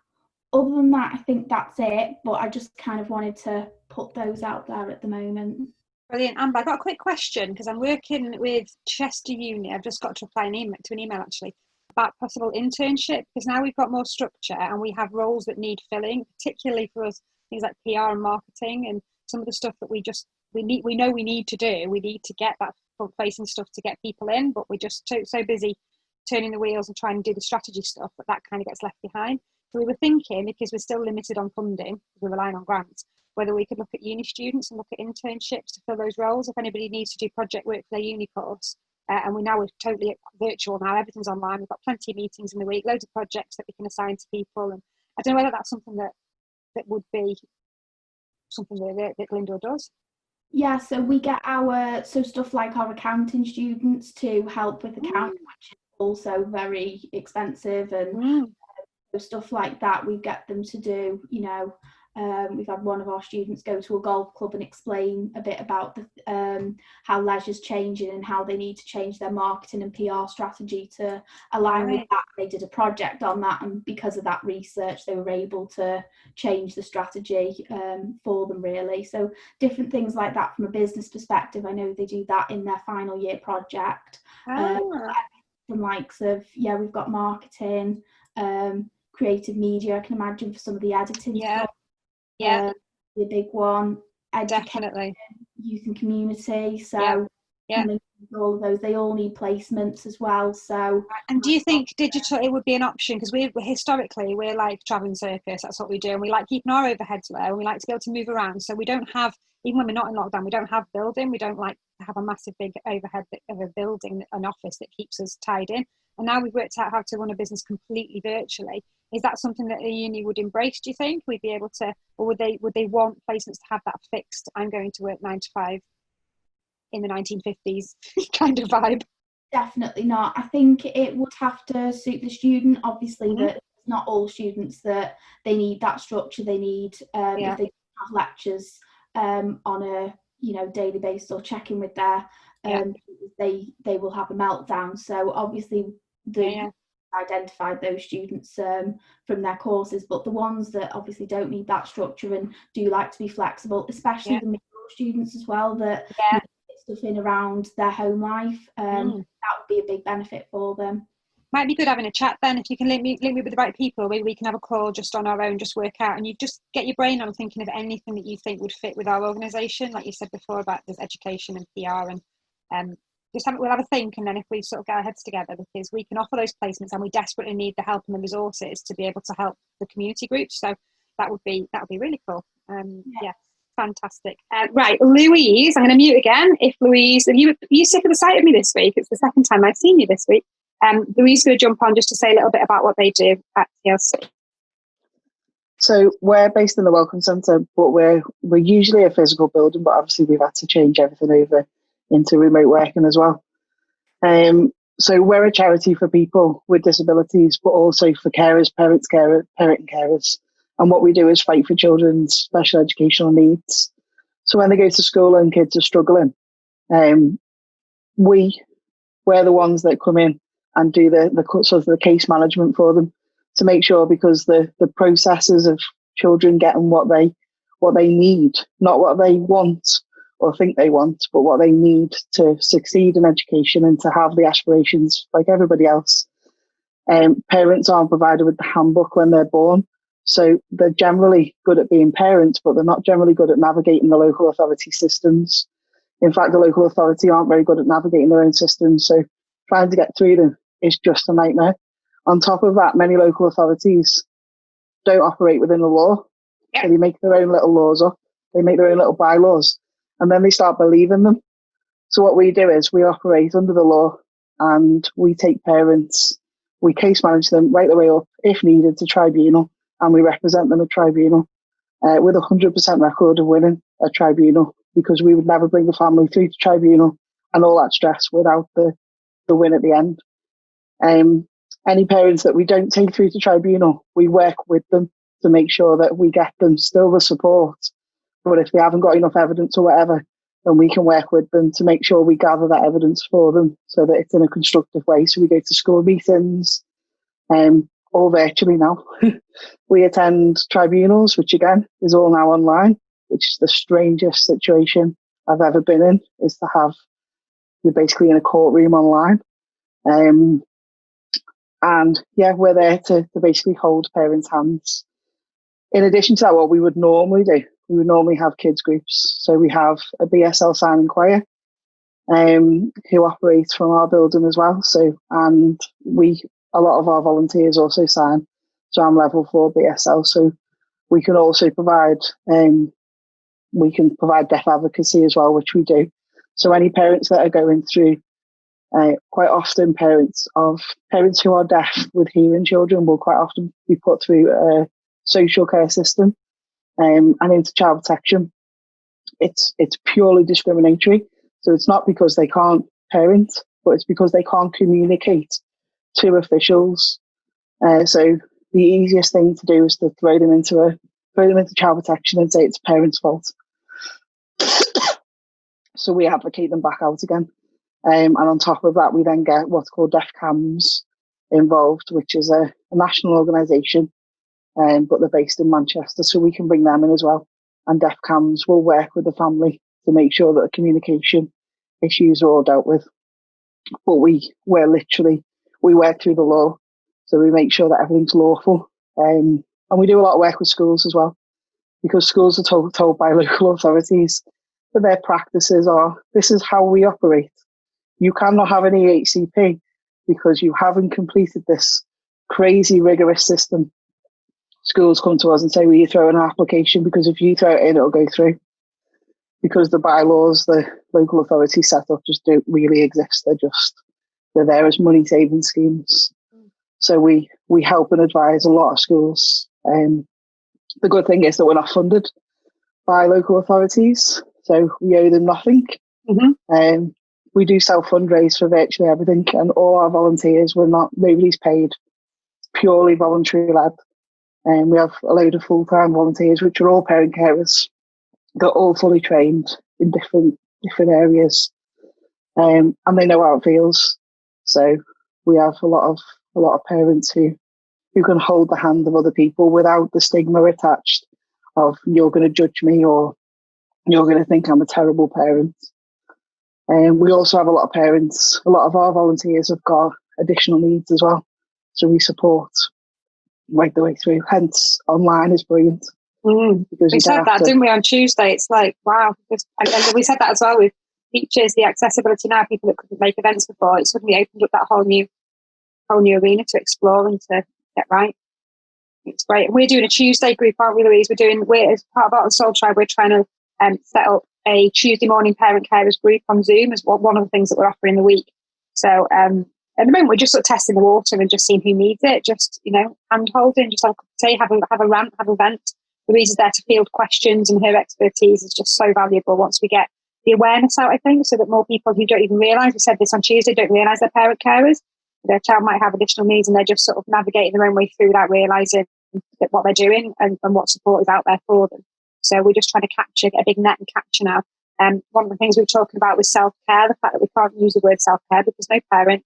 Other than that, I think that's it, but I just kind of wanted to put those out there at the moment. Brilliant. Amber, I've got a quick question, because I'm working with Chester Uni. I've just got to reply to an email actually about possible internship, because now we've got more structure and we have roles that need filling, particularly for us, things like PR and marketing and some of the stuff that we know we need to do. We need to get that front-facing stuff to get people in, but we're just so busy turning the wheels and trying to do the strategy stuff, but that kind of gets left behind. So we were thinking, because we're still limited on funding, we're relying on grants, whether we could look at uni students and look at internships to fill those roles. If anybody needs to do project work for their uni course, and we're totally virtual now, everything's online, we've got plenty of meetings in the week, loads of projects that we can assign to people, and I don't know whether that's something that would be something that Glyndor does. Yeah, so we get stuff like our accounting students to help with accounting, which is also very expensive, and stuff like that we get them to do. You know, we've had one of our students go to a golf club and explain a bit about how leisure's changing and how they need to change their marketing and PR strategy to align with that. They did a project on that, and because of that research they were able to change the strategy for them, really. So different things like that from a business perspective. I know they do that in their final year project. From likes of, we've got marketing, creative media, I can imagine, for some of the editing stuff. The big one. Definitely. Youth and community. So all of those, they all need placements as well. So, and do you think digital, it would be an option? Because we're like traveling circus, that's what we do, and we like keeping our overheads low, and we like to be able to move around. So we don't have, even when we're not in lockdown, we don't have building, we don't like to have a massive big overhead of a building, an office that keeps us tied in. And now we've worked out how to run a business completely virtually. Is that something that the uni would embrace, do you think? We'd be able to, or would they want placements to have that fixed, I'm going to work 9 to 5 in the 1950s kind of vibe? Definitely not. I think it would have to suit the student. Obviously, that not all students that they need that structure. They need if they have lectures on a daily basis or checking with their they will have a meltdown. So obviously they identified those students from their courses, but the ones that obviously don't need that structure and do like to be flexible, especially the middle students as well, that need stuff in around their home life, that would be a big benefit for them. Might be good having a chat then. If you can link me with the right people, maybe we can have a call just on our own, just work out, and you just get your brain on thinking of anything that you think would fit with our organisation, like you said before about this education and PR, and we'll have a think, and then if we sort of get our heads together, because we can offer those placements and we desperately need the help and the resources to be able to help the community groups. So that would be really cool. Fantastic. Right, Louise, I'm going to mute again. If Louise, are you sick of the sight of me this week? It's the second time I've seen you this week. Louise is going to jump on just to say a little bit about what they do at TLC. So we're based in the Welcome Centre, but we're usually a physical building, but obviously we've had to change everything over into remote working as well. So we're a charity for people with disabilities, but also for carers, parent and carers. And what we do is fight for children's special educational needs. So when they go to school and kids are struggling, we're the ones that come in and do the sort of the case management for them to make sure, because the processes of children getting what they need, not what they want or think they want, but what they need to succeed in education and to have the aspirations like everybody else. Parents aren't provided with the handbook when they're born. So they're generally good at being parents, but they're not generally good at navigating the local authority systems. In fact, the local authority aren't very good at navigating their own systems. So trying to get through them is just a nightmare. On top of that, many local authorities don't operate within the law. So they make their own little laws up. They make their own little bylaws, and then they start believing them. So what we do is we operate under the law, and we take parents, we case manage them right the way up, if needed, to tribunal, and we represent them at tribunal with a 100% record of winning at tribunal, because we would never bring the family through to tribunal and all that stress without the win at the end. Any parents that we don't take through to tribunal, we work with them to make sure that we get them still the support. But if they haven't got enough evidence or whatever, then we can work with them to make sure we gather that evidence for them so that it's in a constructive way. So we go to school meetings, all virtually now. We attend tribunals, which again is all now online, which is the strangest situation I've ever been in, is to have, you're basically in a courtroom online. And yeah, we're there to basically hold parents' hands. In addition to that, what we would normally do, we would normally have kids groups. So we have a BSL signing choir who operates from our building as well. So, and a lot of our volunteers also sign. So I'm level 4 BSL. So we can also provide, deaf advocacy as well, which we do. So any parents that are going through, quite often parents who are deaf with hearing children will quite often be put through a social care system and into child protection. It's purely discriminatory. So it's not because they can't parent, but it's because they can't communicate to officials. So the easiest thing to do is to throw them into child protection and say it's parents' fault. So we advocate them back out again. And on top of that, we then get what's called Deaf Cams involved, which is a national organisation, but they're based in Manchester, so we can bring them in as well. And Deaf Cams will work with the family to make sure that the communication issues are all dealt with. But we work through the law, so we make sure that everything's lawful. And we do a lot of work with schools as well, because schools are told by local authorities that their practices are, this is how we operate. You cannot have an EHCP because you haven't completed this crazy rigorous system. Schools come to us and say, will you throw in an application? Because if you throw it in, it'll go through. Because the bylaws the local authorities set up just don't really exist. They're there as money saving schemes. So we help and advise a lot of schools. The good thing is that we're not funded by local authorities, so we owe them nothing. Mm-hmm. We do self-fundraise for virtually everything, and all our volunteers, nobody's paid, purely voluntary led. And we have a load of full-time volunteers, which are all parent carers. They're all fully trained in different areas, and they know how it feels. So we have a lot of parents who can hold the hand of other people without the stigma attached of you're going to judge me or you're going to think I'm a terrible parent. And we also have a lot of parents. A lot of our volunteers have got additional needs as well, so we support right the way through. Hence, online is brilliant. Because we said that, didn't we, on Tuesday? It's like, wow. And we said that as well with features, the accessibility now, people that couldn't make events before, it suddenly opened up that whole new arena to explore and to get right. It's great. We're doing a Tuesday group, aren't we, Louise? We're as part of Art&Soul Tribe, we're trying to set up a Tuesday morning parent carers group on Zoom as one of the things that we're offering the week. So at the moment, we're just sort of testing the water and just seeing who needs it. Just, hand holding, just have a cup of tea, have a rant, have a vent. Louise is there to field questions, and her expertise is just so valuable once we get the awareness out, I think, so that more people who don't even realise, we said this on Tuesday, don't realise they're parent carers. Their child might have additional needs and they're just sort of navigating their own way through without realising that what they're doing and what support is out there for them. So we're just trying to get a big net and capture now. One of the things we were talking about was self-care, the fact that we can't use the word self-care because no parent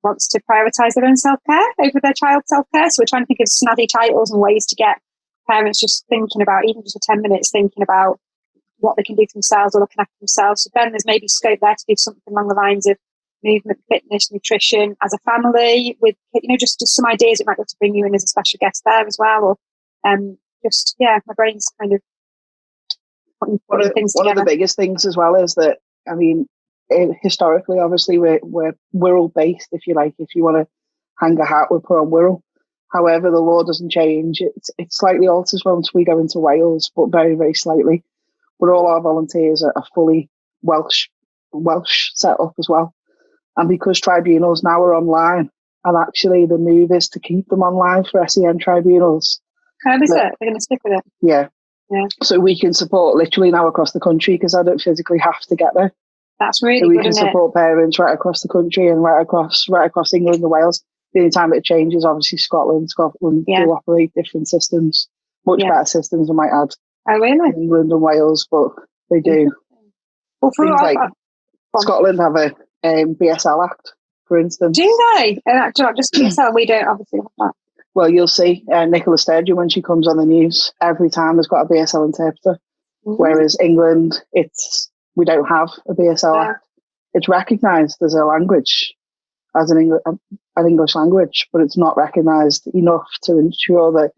wants to prioritise their own self-care over their child's self-care. So we're trying to think of snazzy titles and ways to get parents just thinking about, even just for 10 minutes, thinking about what they can do for themselves or looking after themselves. So then there's maybe scope there to do something along the lines of movement, fitness, nutrition as a family with, just some ideas it might be able to bring you in as a special guest there as well. Or my brain's kind of putting things together. One of the biggest things as well is that, I mean, historically, obviously, we're Wirral based, if you like. If you want to hang a hat, we put on Wirral. However, the law doesn't change. It slightly alters once we go into Wales, but very, very slightly. But all our volunteers are fully Welsh set up as well. And because tribunals now are online, and actually the move is to keep them online for SEN tribunals. How is it? They're going to stick with it? Yeah. So we can support literally now across the country because I don't physically have to get there. That's really so we good, can support parents right across the country and right across England and Wales. The only time it changes, obviously, Scotland do operate different systems, much better systems, I might add. Oh, really? England and Wales, but they do. Well, things like Scotland have a BSL Act, for instance. Do they? Just BSL, we don't obviously have that. Well, you'll see Nicola Sturgeon when she comes on the news, every time there's got a BSL interpreter. Mm-hmm. Whereas England, we don't have a BSL Act. It's recognised as a language, as an English language, but it's not recognised enough to ensure that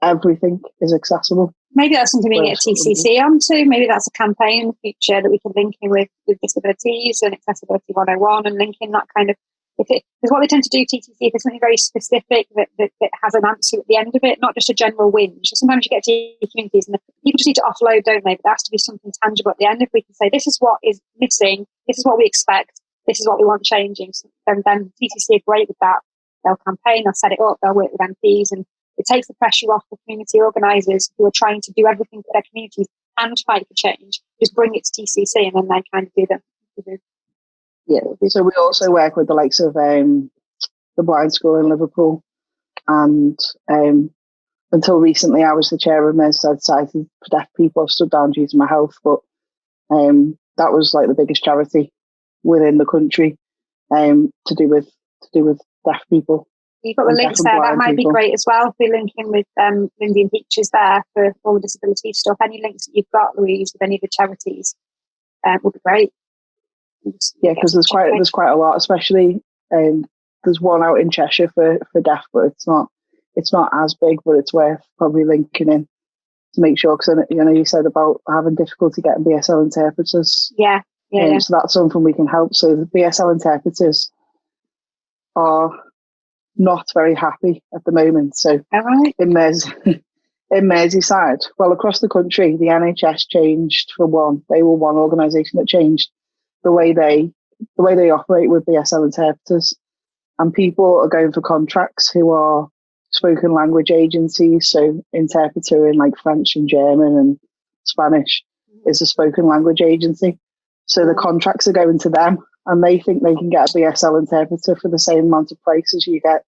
everything is accessible. Maybe that's something we can get TCC onto. Maybe that's a campaign in the future that we can link in with disabilities and accessibility 101 and link in that kind of, because what they tend to do, TCC, if it's something very specific that has an answer at the end of it, not just a general whinge. So sometimes you get to communities and people just need to offload, don't they? But there has to be something tangible at the end. If we can say, this is what is missing, this is what we expect, this is what we want changing, so then TCC are great with that. They'll campaign, they'll set it up, they'll work with MPs, and it takes the pressure off the community organisers who are trying to do everything for their communities and fight for change. Just bring it to TCC and then they kind of do them. Yeah, so we also work with the likes of the Blind School in Liverpool, and until recently I was the chair of Merseyside Society for Deaf People. I've stood down due to my health, but that was like the biggest charity within the country to do with deaf people. You've got the links there. That might be great as well. If we link in with Lindy and Peaches there for all the disability stuff. Any links that you've got, Louise, with any of the charities would be great. Yeah, because there's quite a lot, especially there's one out in Cheshire for deaf, but it's not as big, but it's worth probably linking in to make sure, because you said about having difficulty getting BSL interpreters. Yeah. So that's something we can help. So the BSL interpreters are not very happy at the moment. So in Merseyside, well, across the country, the NHS changed for one. They were one organisation that changed the way they operate with BSL interpreters, and people are going for contracts who are spoken language agencies. So interpreter in like French and German and Spanish is a spoken language agency. So the contracts are going to them, and they think they can get a BSL interpreter for the same amount of price as you get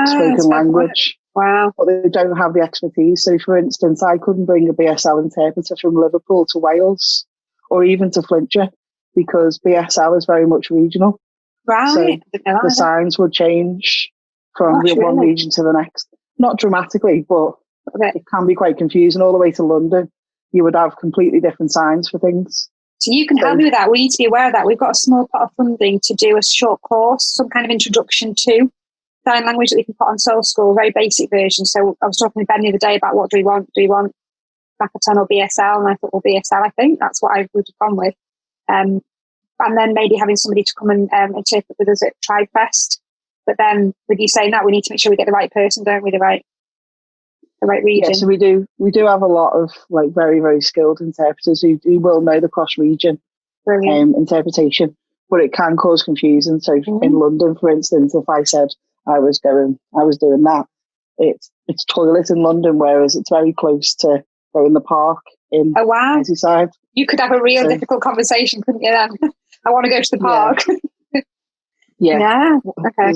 spoken language. Wow. But they don't have the expertise. So, for instance, I couldn't bring a BSL interpreter from Liverpool to Wales or even to Flintshire because BSL is very much regional. Right. So the signs would change from one region to the next. Not dramatically, but it can be quite confusing. All the way to London, you would have completely different signs for things. So you can help me with that. We need to be aware of that. We've got a small pot of funding to do a short course, some kind of introduction to sign language that we can put on Soul School, very basic version. So I was talking to Ben the other day about what do we want? Do we want Makaton or BSL? And I thought, well, BSL, I think. That's what I would have gone with. And then maybe having somebody to come and interpret with us at Tribe Fest. But then with you saying that, we need to make sure we get the right person, don't we? The right region. Yeah, so we do have a lot of like very, very skilled interpreters who will know the cross region interpretation, but it can cause confusion. So in London, for instance, if I said I was doing that, it's toilet in London, whereas it's very close to go in the park in Merseyside. You could have a real difficult conversation, couldn't you then? I want to go to the park. Yeah. Okay.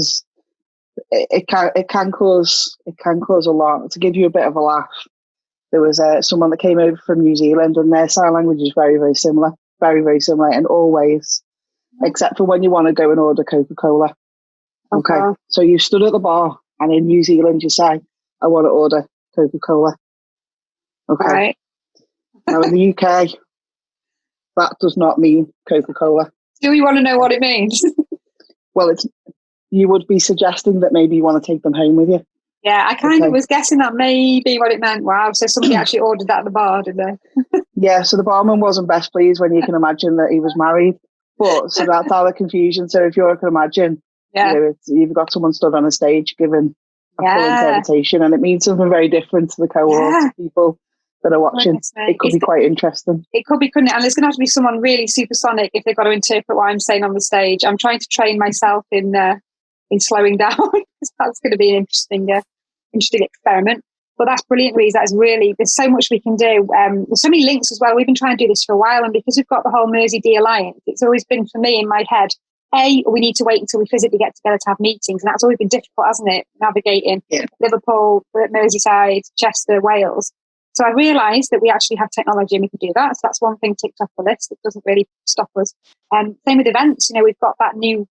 It can cause a lot. To give you a bit of a laugh, there was someone that came over from New Zealand, and their sign language is very, very similar in all ways, except for when you want to go and order Coca-Cola. Okay. So you stood at the bar, and in New Zealand you say, I want to order Coca-Cola. Okay. Right. Now in the UK, that does not mean Coca-Cola. Do we want to know what it means? Well, you would be suggesting that maybe you want to take them home with you. Yeah, I kind of was guessing that may be what it meant. Wow, so somebody actually ordered that at the bar, did they? Yeah, so the barman wasn't best pleased when you can imagine that he was married. But so that's how the confusion. So if you can imagine, you've got someone stood on a stage giving a full interpretation, and it means something very different to the cohort of people that are watching. It could be quite interesting. It could be, couldn't it? And there's going to have to be someone really supersonic if they've got to interpret what I'm saying on the stage. I'm trying to train myself in slowing down. That's going to be an interesting experiment. But that's brilliant, Louise. That is really, there's so much we can do. There's so many links as well. We've been trying to do this for a while, and because we've got the whole Mersey Alliance, it's always been, for me, in my head, we need to wait until we physically get together to have meetings, and that's always been difficult, hasn't it? Navigating Liverpool, Merseyside, Chester, Wales. So I realised that we actually have technology and we can do that. So that's one thing ticked off the list. It doesn't really stop us. Same with events. We've got that new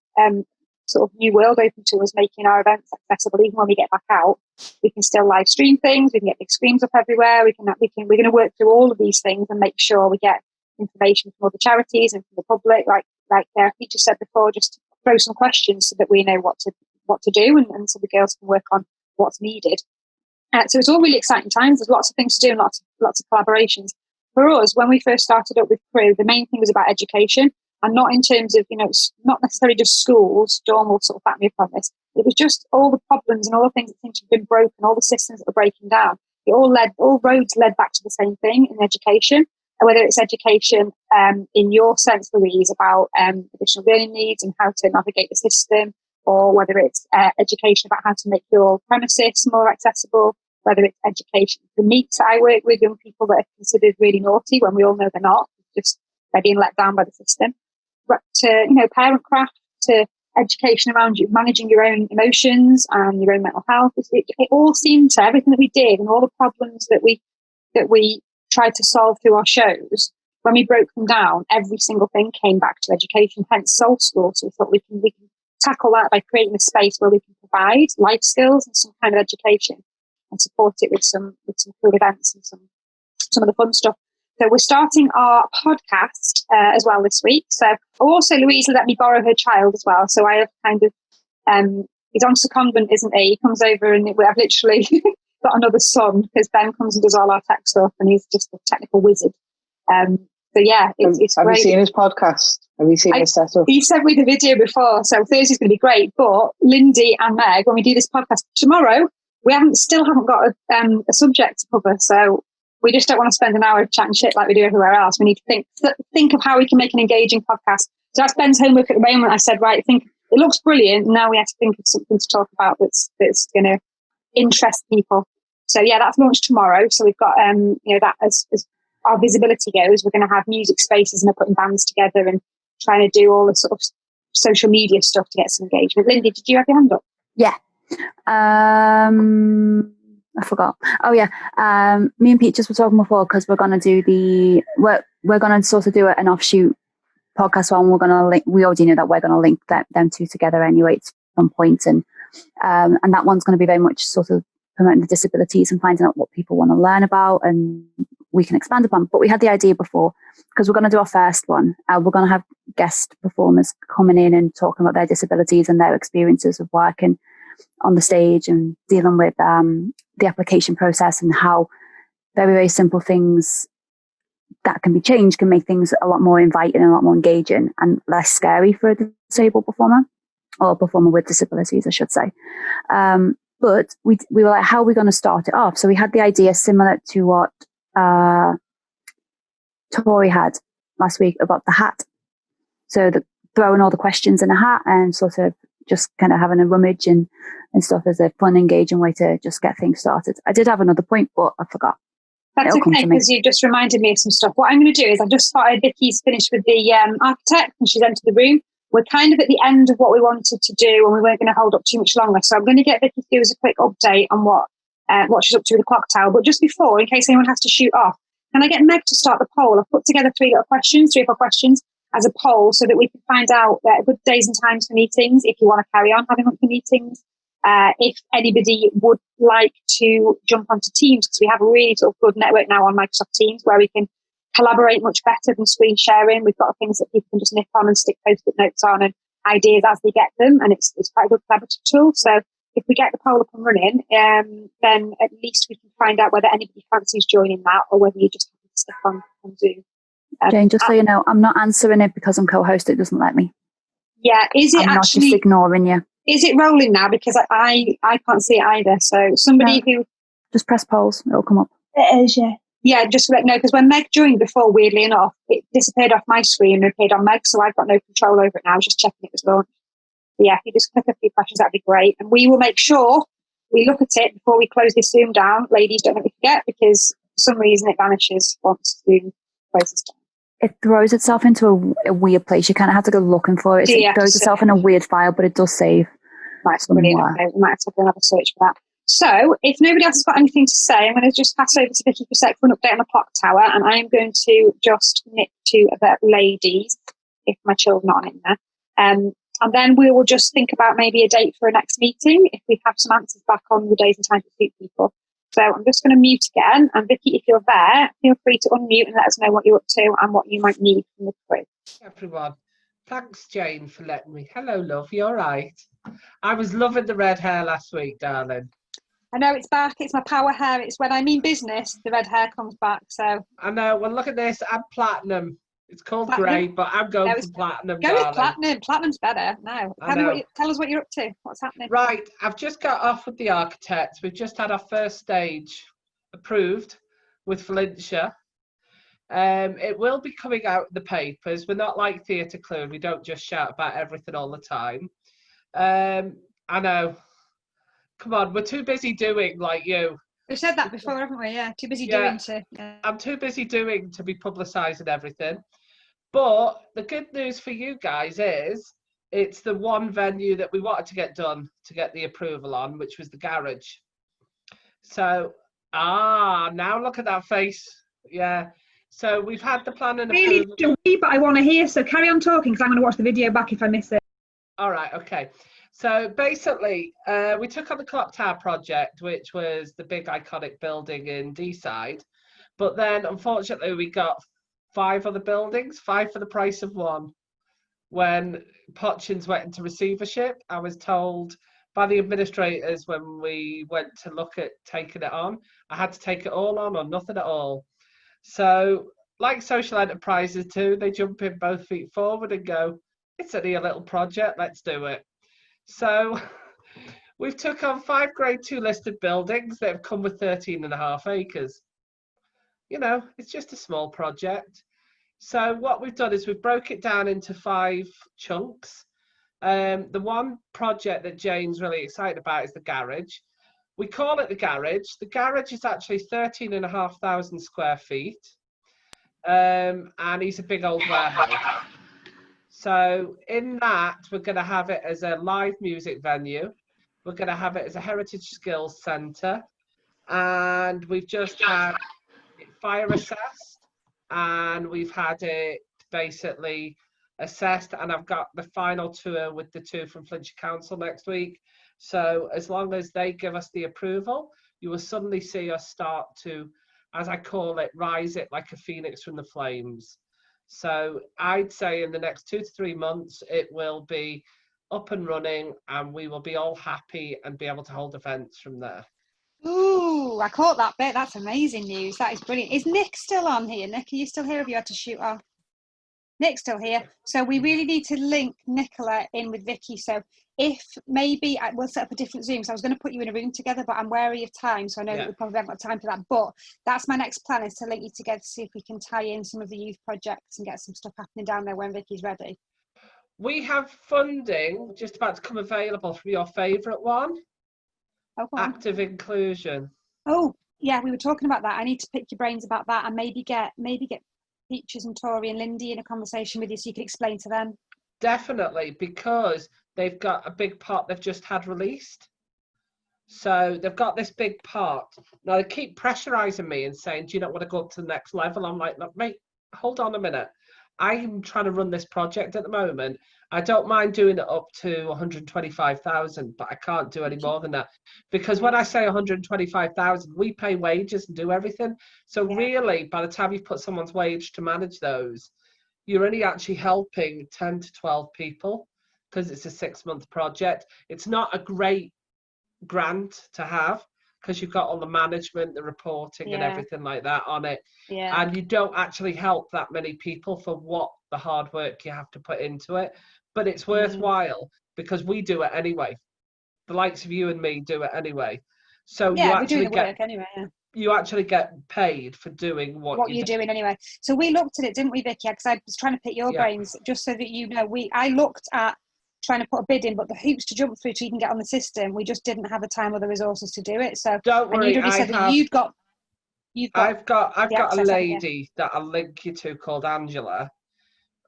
sort of new world open to us, making our events accessible. Even when we get back out, we can still live stream things. We can get big screens up everywhere. We're going to work through all of these things and make sure we get information from other charities and from the public. Like he just said before, just throw some questions so that we know what to do, and so the girls can work on what's needed. So it's all really exciting times. There's lots of things to do and lots of collaborations. For us, when we first started up with Crew, the main thing was about education. And not in terms of, not necessarily just schools. Dawn will sort of back me up on this. It was just all the problems and all the things that seemed to have been broken, all the systems that were breaking down. All roads led back to the same thing in education. And whether it's education in your sense, Louise, about additional learning needs and how to navigate the system, or whether it's education about how to make your premises more accessible, whether it's education. The meets that I work with, young people that are considered really naughty when we all know they're not, just they're being let down by the system. To parent craft, to education around you managing your own emotions and your own mental health. It all seemed to, everything that we did and all the problems that we tried to solve through our shows, when we broke them down, every single thing came back to education, hence Soul School. So we thought we can tackle that by creating a space where we can provide life skills and some kind of education and support it with some cool events and some of the fun stuff. So we're starting our podcast as well this week. So also Louise let me borrow her child as well. So I have kind of, he's on secondment, isn't he? He comes over and I've literally got another son because Ben comes and does all our tech stuff and he's just a technical wizard. So yeah, it's have great. Have you seen his podcast? Have you seen his setup? He sent me the video before. So Thursday's going to be great. But Lindy and Meg, when we do this podcast tomorrow, we still haven't got a subject to cover. So we just don't want to spend an hour chatting shit like we do everywhere else. We need to think of how we can make an engaging podcast. So that's Ben's homework at the moment. I said, right, it looks brilliant. Now we have to think of something to talk about that's going to interest people. So yeah, that's launched tomorrow. So we've got that as our visibility goes, we're going to have music spaces and we're putting bands together and trying to do all the sort of social media stuff to get some engagement. Lindy, did you have your hand up? Yeah. I forgot. Oh yeah. Me and Pete just were talking before because we're gonna do we're gonna sort of do an offshoot podcast one. We're gonna link. We already knew that we're gonna link them two together anyway at some point, and that one's gonna be very much sort of promoting the disabilities and finding out what people want to learn about, and we can expand upon. But we had the idea before because we're gonna do our first one. We're gonna have guest performers coming in and talking about their disabilities and their experiences of working on the stage and dealing with the application process and how very, very simple things that can be changed can make things a lot more inviting and a lot more engaging and less scary for a disabled performer or a performer with disabilities, I should say. But we were like, how are we going to start it off? So we had the idea similar to what Tori had last week about the hat. So throwing all the questions in a hat and sort of just kind of having a rummage and stuff as a fun, engaging way to just get things started. I did have another point, but I forgot. That's okay, because you just reminded me of some stuff. What I'm going to do is I've just spotted Vicky's finished with the architect and she's entered the room. We're kind of at the end of what we wanted to do and we weren't going to hold up too much longer. So I'm going to get Vicky to do us a quick update on what she's up to with the clock tower. But just before, in case anyone has to shoot off, can I get Meg to start the poll? I've put together 3 or 4 questions as a poll so that we can find out good days and times for meetings if you want to carry on having monthly meetings. If anybody would like to jump onto Teams, because we have a really sort of good network now on Microsoft Teams where we can collaborate much better than screen sharing. We've got things that people can just nip on and stick post-it notes on and ideas as they get them, and it's quite a good collaborative tool. So if we get the poll up and running, then at least we can find out whether anybody fancies joining that or whether you just have to stick on Zoom. Jane, just so you know, I'm not answering it because I'm co-host. It doesn't let me. Yeah, is it I'm actually? not just ignoring you. Is it rolling now? Because I can't see it either. So somebody who just press polls, it'll come up. It is, yeah. Yeah, just let know, because when Meg joined before, weirdly enough, it disappeared off my screen and appeared on Meg, so I've got no control over it now. I was just checking it was launched. But yeah, if you just click a few questions, that'd be great. And we will make sure we look at it before we close this Zoom down. Ladies, don't let me forget, because for some reason it vanishes once Zoom closes down. It throws itself into a weird place. You kind of have to go looking for it. It throws itself in a weird file, but it does save. Nice, brilliant. Okay, we might have to go and have a search for that. So, if nobody else has got anything to say, I'm going to just pass over to Vicky for a sec for an update on the clock tower, and I am going to just nip to the ladies, if my children aren't in there. And then we will just think about maybe a date for a next meeting, if we have some answers back on the days and times to suit people. So, I'm just going to mute again, and Vicky, if you're there, feel free to unmute and let us know what you're up to and what you might need from the quiz. Everyone, thanks Jane for letting me. Hello, love, you all right? I was loving the red hair last week, darling. I know it's back. It's my power hair. It's when I mean business, the red hair comes back. So I know. Well, look at this. I'm platinum. It's called grey, but I'm going for platinum. Go with platinum. Platinum's better. Now, tell us what you're up to. What's happening? Right. I've just got off with the architects. We've just had our first stage approved with Flintshire. It will be coming out in the papers. We're not like Theatre Clue. We don't just shout about everything all the time. I know. Come on, we're too busy doing like you. We've said that before, haven't we? Yeah, too busy doing to. Yeah. I'm too busy doing to be publicising everything. But the good news for you guys is it's the one venue that we wanted to get done to get the approval on, which was the garage. So, now look at that face. Yeah. So we've had the plan and approval. Really, but I want to hear. So carry on talking, because I'm going to watch the video back if I miss it. All right. Okay. So basically, we took on the Clock Tower project, which was the big iconic building in Deeside. But then, unfortunately, we got 5 other buildings, 5 for the price of 1. When Potchins went into receivership, I was told by the administrators when we went to look at taking it on, I had to take it all on or nothing at all. So, like social enterprises too, they jump in both feet forward and go, it's only a little project, let's do it. So we've took on 5 grade 2 listed buildings that have come with 13.5 acres. You know, it's just a small project. So what we've done is we've broke it down into 5 chunks. The one project that Jane's really excited about is the garage. We call it the garage. The garage is actually 13,500 square feet. And it's a big old warehouse. So in that, we're going to have it as a live music venue. We're going to have it as a heritage skills centre. And we've just had it fire assessed. And we've had it basically assessed. And I've got the final tour with the 2 from Flintshire Council next week. So as long as they give us the approval, you will suddenly see us start to, as I call it, rise it like a phoenix from the flames. So I'd say in the next 2 to 3 months, it will be up and running and we will be all happy and be able to hold events from there. Ooh, I caught that bit. That's amazing news. That is brilliant. Is Nick still on here? Nick, are you still here? Have you had to shoot off? Nick's still here. So we really need to link Nicola in with Vicky. So if maybe we'll set up a different Zoom. So I was going to put you in a room together, but I'm wary of time. So I know that we probably haven't got time for that. But that's my next plan, is to link you together to see if we can tie in some of the youth projects and get some stuff happening down there when Vicky's ready. We have funding just about to come available from your favourite one. Active inclusion. Oh, yeah, we were talking about that. I need to pick your brains about that and maybe get Peaches and Tori and Lindy in a conversation with you so you can explain to them. Definitely, because they've got a big part they've just had released. So they've got this big part. Now they keep pressurizing me and saying, do you not want to go up to the next level? I'm like, look, mate, hold on a minute. I'm trying to run this project at the moment. I don't mind doing it up to 125,000, but I can't do any more than that. Because when I say 125,000, we pay wages and do everything. So really, by the time you've put someone's wage to manage those, you're only actually helping 10 to 12 people because it's a 6-month project. It's not a great grant to have because you've got all the management, the reporting and everything like that on it. And you don't actually help that many people for what the hard work you have to put into it. But it's worthwhile because we do it anyway. The likes of you and me do it anyway. So you actually get anyway. You actually get paid for doing what you're doing anyway. So we looked at it, didn't we, Vicky? Because I was trying to pick your brains, just so that you know. I looked at trying to put a bid in, but the hoops to jump through to even get on the system, we just didn't have the time or the resources to do it. So don't worry, and you'd already said that you've got I've got a lady that I'll link you to called Angela.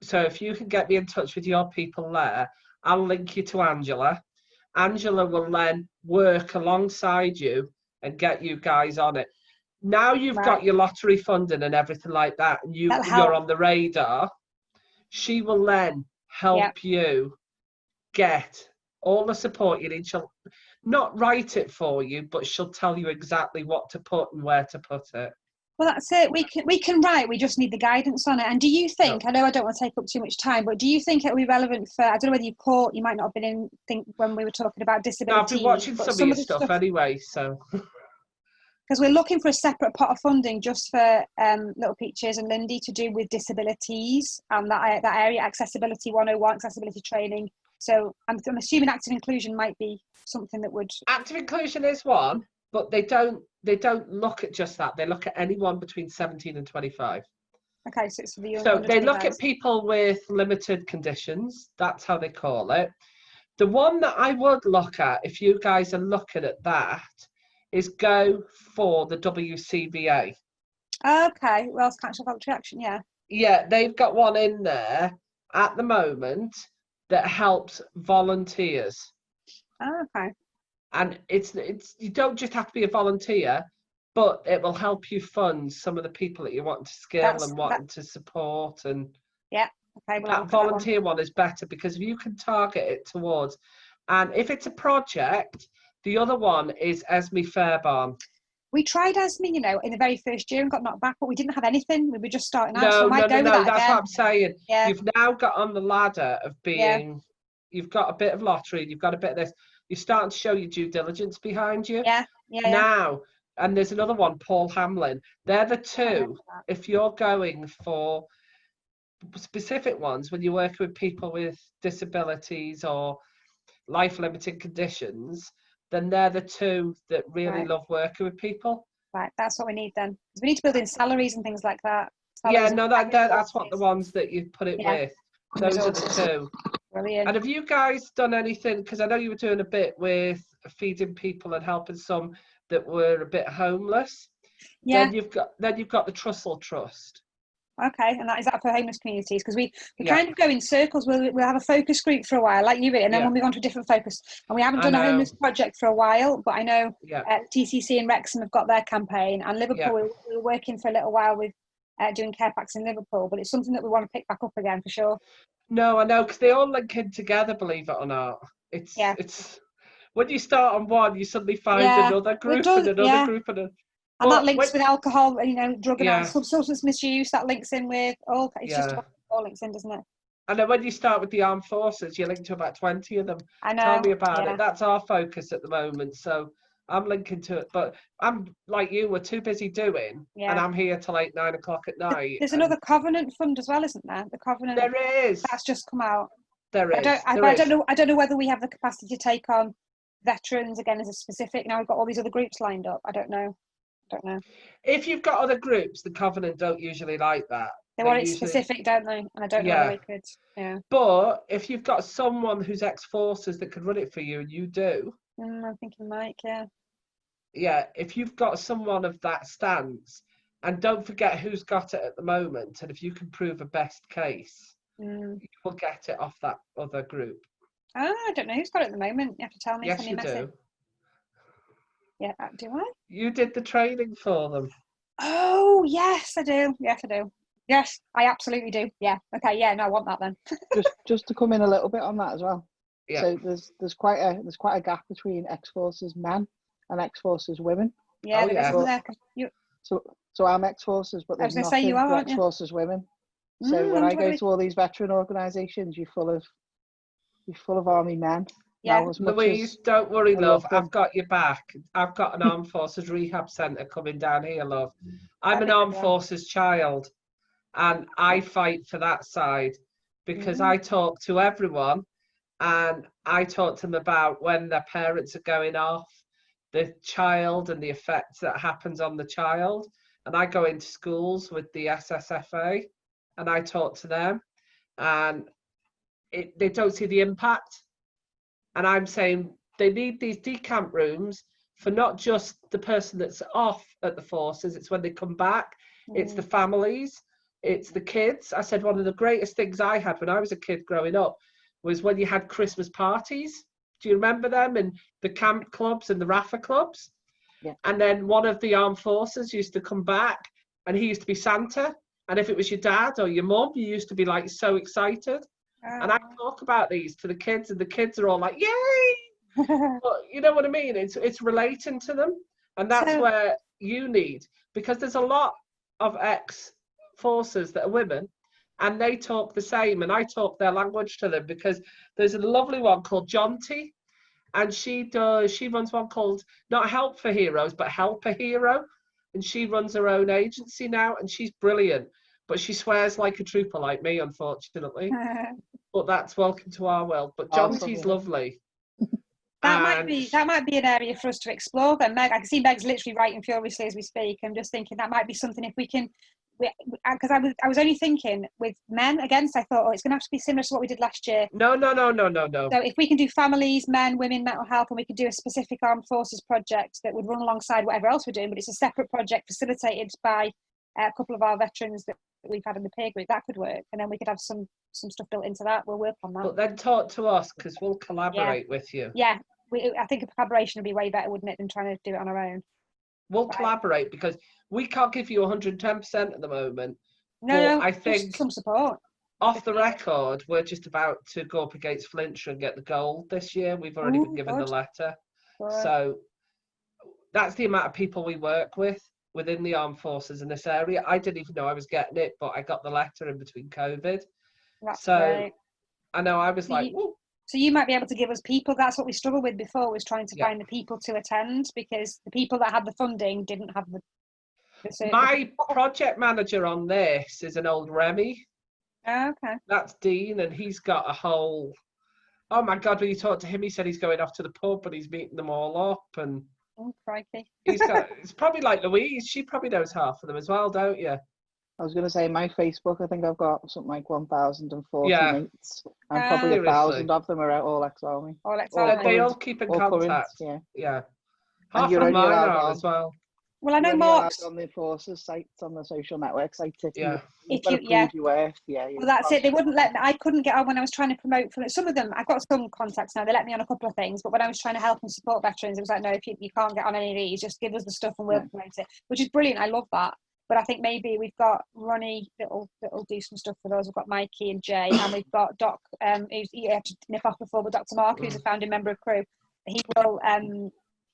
So if you can get me in touch with your people there, I'll link you to Angela. Angela will then work alongside you and get you guys on it. Now you've got your lottery funding and everything like that, and you're on the radar, she will then help you get all the support you need. She'll not write it for you, but she'll tell you exactly what to put and where to put it. Well, that's it. We can write. We just need the guidance on it. And do you think? I know I don't want to take up too much time, but do you think it'll be relevant for? I don't know whether you might not have been in. Think when we were talking about disability. I've been watching some of your stuff anyway, so. Because we're looking for a separate pot of funding just for Little Peaches and Lindy to do with disabilities and that area, accessibility 101, accessibility training. So I'm assuming active inclusion might be something that would. Active inclusion is one, but they don't look at just that. They look at anyone between 17 and 25. Okay, so it's for the young. So they look at people with limited conditions. That's how they call it. The one that I would look at, if you guys are looking at that, is go for the WCVA. Okay, Wales Council of Voluntary Action, Yeah, they've got one in there at the moment that helps volunteers. Oh, okay. And it's you don't just have to be a volunteer, but it will help you fund some of the people that you want to skill and want to support. And okay, well, that volunteer one is better because if you can target it towards, and if it's a project, the other one is Esme Fairbairn. We tried Esme, in the very first year and got knocked back, but we didn't have anything. We were just starting out. No, so we might go with that that's again. what I'm saying. Yeah. You've now got on the ladder of being, you've got a bit of lottery, you've got a bit of this. You're starting to show your due diligence behind you. Yeah. Now, and there's another one, Paul Hamlin. They're the two, if you're going for specific ones, when you're working with people with disabilities or life-limiting conditions, then they're the two that really love working with people. Right, that's what we need then. Because we need to build in salaries and things like that. That's what the ones that you put it with. Those are the two. Brilliant. And have you guys done anything? Because I know you were doing a bit with feeding people and helping some that were a bit homeless. Yeah. Then you've got the Trussell Trust. Okay, and is that for homeless communities? Because we kind of go in circles. We'll have a focus group for a while, like you did, and then we'll move on to a different focus. And we haven't done a homeless project for a while, but I know TCC and Wrexham have got their campaign, and Liverpool, we were working for a little while with doing care packs in Liverpool, but it's something that we want to pick back up again for sure. No, I know, because they all link in together, believe it or not. It's when you start on one, you suddenly find another group and another group and that links with alcohol, drug and substance misuse. That links in with all. It's just all links in, doesn't it? And then when you start with the armed forces, you link to about 20 of them. I know. Tell me about it. That's our focus at the moment. So I'm linking to it, but I'm like you. We're too busy doing, and I'm here till 8, 9 o'clock at night. There's another Covenant fund as well, isn't there? The Covenant. There is. That's just come out. There is. I don't know whether we have the capacity to take on veterans again as a specific. Now we've got all these other groups lined up. I don't know. If you've got other groups, the Covenant don't usually like that. They want it specific, don't they? And I don't know whether we could. Yeah. But if you've got someone who's ex-forces that could run it for you, and you do. I'm thinking Mike, Yeah, if you've got someone of that stance, and don't forget who's got it at the moment, and if you can prove a best case, you will get it off that other group. Oh, I don't know who's got it at the moment. You have to tell me. Yes, you do. Yeah, do I? You did the training for them. Oh, yes, I do. Yes, I do. Yes, I absolutely do. Yeah. Okay. Yeah. No, I want that then. just to come in a little bit on that as well. Yeah. So there's quite a gap between ex-forces men and ex-forces women. Yeah, Oh, there yeah. isn't there? 'Cause you, So I'm ex-forces, but I was there's going to say nothing you are, for aren't you? ex-forces women. So when I go to all these veteran organisations, you're full of army men. Yeah. Now, as much Louise, as don't worry, I love. love them, I've got your back. I've got an armed forces rehab centre coming down here, love. I'm That'd an be armed good, yeah. forces child, and I fight for that side because I talk to everyone, and I talk to them about when their parents are going off, the child and the effects that happens on the child. And I go into schools with the SSFA, and I talk to them, and they don't see the impact. And I'm saying they need these decamp rooms for not just the person that's off at the forces, it's when they come back, it's the families, it's the kids. I said one of the greatest things I had when I was a kid growing up was when you had Christmas parties. Do you remember them? And the camp clubs and the Rafa clubs? Yeah. And then one of the armed forces used to come back, and he used to be Santa. And if it was your dad or your mum, you used to be like so excited. And I talk about these to the kids, and the kids are all like, yay! But you know what I mean? It's relating to them. And that's where you need, because there's a lot of ex-forces that are women, and they talk the same, and I talk their language to them, because there's a lovely one called Jonty, and she runs one called not Help for Heroes, but Help a Hero. And she runs her own agency now, and she's brilliant. But she swears like a trooper like me, unfortunately. But that's welcome to our world. But Jonty's lovely. That might be an area for us to explore then, Meg. I can see Meg's literally writing furiously as we speak. I'm just thinking that might be something if we can, because I was only thinking with men again, so I thought, it's going to have to be similar to what we did last year. No. So if we can do families, men, women, mental health, and we could do a specific armed forces project that would run alongside whatever else we're doing, but it's a separate project facilitated by a couple of our veterans that we've had in the peer group, that could work. And then we could have some stuff built into that. We'll work on that. But then talk to us, because we'll collaborate with you. Yeah, I think a collaboration would be way better, wouldn't it, than trying to do it on our own. We'll collaborate, because we can't give you 110% at the moment. No, I think some support. Off the record, we're just about to go up against Flintshire and get the gold this year. We've already been given the letter. Good. So that's the amount of people we work with within the armed forces in this area. I didn't even know I was getting it, but I got the letter in between COVID. That's great. I know I was like, ooh. So you might be able to give us people. That's what we struggled with before, was trying to find the people to attend, because the people that had the funding didn't have the My project manager on this is an old Remy. Oh, okay. That's Dean, and he's got a whole, oh my God, when you talk to him, he said he's going off to the pub and he's meeting them all up. And oh, crikey. It's probably like Louise. She probably knows half of them as well, don't you? I was going to say, my Facebook, I think I've got something like 1,040 mates, and probably Seriously. 1,000 of them are all ex-army. All ex-army. They all keep in contact. Current, yeah. Half of mine are as well. Well, I know Mark's on the forces sites, on the social network sites. If you yeah. your worth, well, that's it. They wouldn't let me. I couldn't get on when I was trying to promote for some of them. I've got some contacts now. They let me on a couple of things, but when I was trying to help and support veterans, it was like, no, if you can't get on any of these, just give us the stuff and we'll promote it, which is brilliant. I love that. But I think maybe we've got Ronnie that'll do some stuff for those. We've got Mikey and Jay, and we've got Doc, who's he had to nip off before, but Dr. Mark, who's a founding member of crew. He will.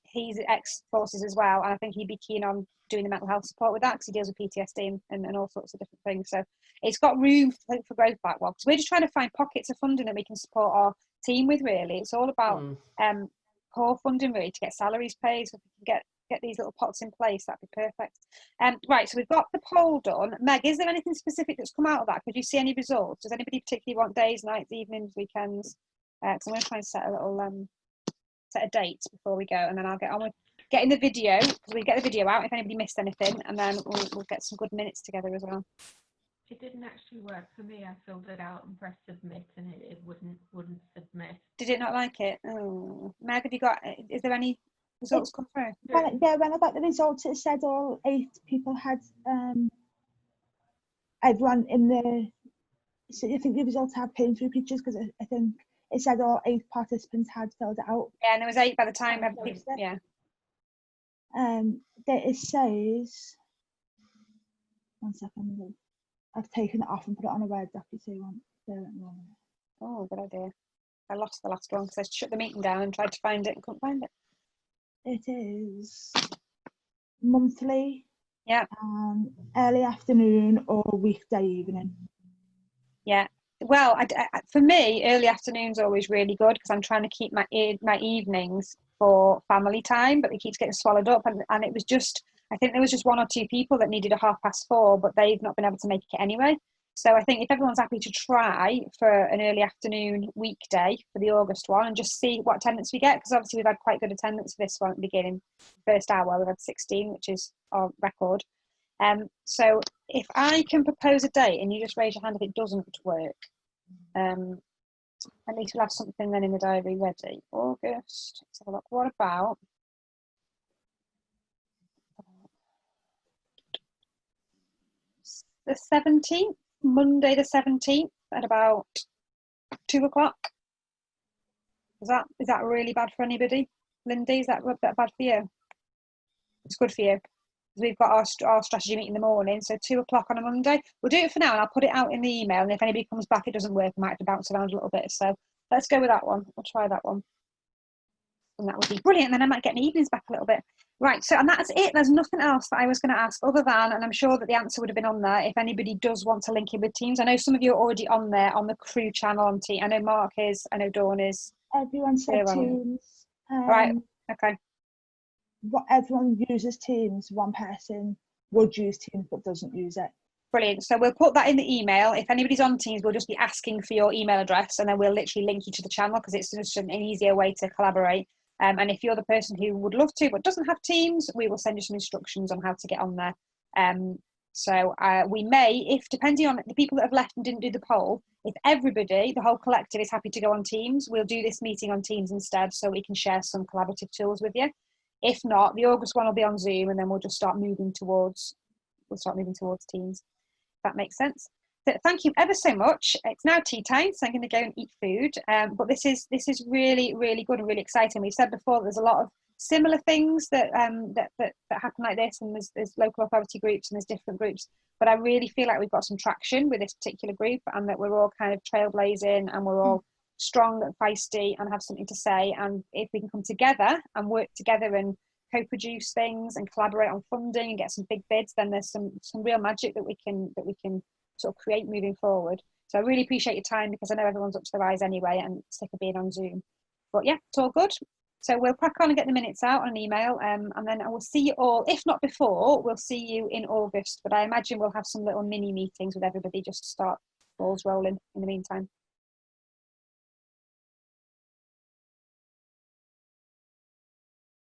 He's ex-forces as well, and I think he'd be keen on doing the mental health support with that, because he deals with PTSD and all sorts of different things. So it's got room for growth back. Well, because we're just trying to find pockets of funding that we can support our team with. Really, it's all about core funding, really, to get salaries paid. So if we can get these little pots in place, that'd be perfect. Right, so we've got the poll done. Meg, is there anything specific that's come out of that? Could you see any results? Does anybody particularly want days, nights, evenings, weekends? Because I'm going to try and set a little set a date before we go, and then I'll get on with getting the video, because we get the video out if anybody missed anything, and then we'll get some good minutes together as well. It didn't actually work for me. I filled it out and pressed submit, and it wouldn't submit. Did it not like it? Oh, Meg, have you got? Is there any results come through? When I got the results, it said all 8 people had everyone in the. So I think the results have came through pictures, because I think it said all 8 participants had filled it out. Yeah, and there was 8 by the time. Yeah. It says. 1 second. I've taken it off and put it on a Word doc, so you won't. Oh, good idea. I lost the last one because I shut the meeting down and tried to find it and couldn't find it. It is monthly. Yeah. Early afternoon or weekday evening. Yeah. Well, for me, early afternoon's always really good because I'm trying to keep my evenings for family time, but it keeps getting swallowed up. And it was just, I think there was just 1 or 2 people that needed a 4:30, but they've not been able to make it anyway. So I think if everyone's happy to try for an early afternoon weekday for the August one and just see what attendance we get, because obviously we've had quite good attendance for this one at the beginning. First hour, we've had 16, which is our record. So if I can propose a date and you just raise your hand if it doesn't work, at least we'll have something then in the diary ready. August, let's have a look. What about the 17th, Monday the 17th at about 2 o'clock? Is that really bad for anybody? Lindy, is that bad for you? It's good for you. We've got our strategy meeting in the morning, so 2 o'clock on a Monday. We'll do it for now and I'll put it out in the email, and if anybody comes back it doesn't work, I might have to bounce around a little bit. So let's go with that one. We'll try that one. And that would be brilliant. Then I might get my evenings back a little bit. Right, so and that's it. There's nothing else that I was going to ask other than, and I'm sure that the answer would have been on there if anybody does want to link in with Teams. I know some of you are already on there on the crew channel on Teams. I know Mark is, I know Dawn is. Everyone said Teams. Right, okay. Everyone uses Teams. One person would use Teams but doesn't use it. Brilliant. So we'll put that in the email. If anybody's on Teams, we'll just be asking for your email address and then we'll literally link you to the channel because it's just an easier way to collaborate. And if you're the person who would love to but doesn't have Teams, we will send you some instructions on how to get on there. So we may, if depending on the people that have left and didn't do the poll, if everybody, the whole collective is happy to go on Teams, we'll do this meeting on Teams instead so we can share some collaborative tools with you. If not, the August one will be on Zoom and then we'll just start moving towards Teams. If that makes sense. So thank you ever so much. It's now tea time, so I'm going to go and eat food. But this is really, really good and really exciting. We've said before there's a lot of similar things that happen like this, and there's local authority groups and there's different groups. But I really feel like we've got some traction with this particular group, and that we're all kind of trailblazing, and we're all strong and feisty and have something to say. And if we can come together and work together and co-produce things and collaborate on funding and get some big bids, then there's some real magic that we can sort of create moving forward. So I really appreciate your time because I know everyone's up to their eyes anyway and sick of being on Zoom. But yeah, it's all good. So we'll crack on and get the minutes out on an email, and then I will see you all, if not before, we'll see you in August. But I imagine we'll have some little mini meetings with everybody just to start balls rolling in the meantime.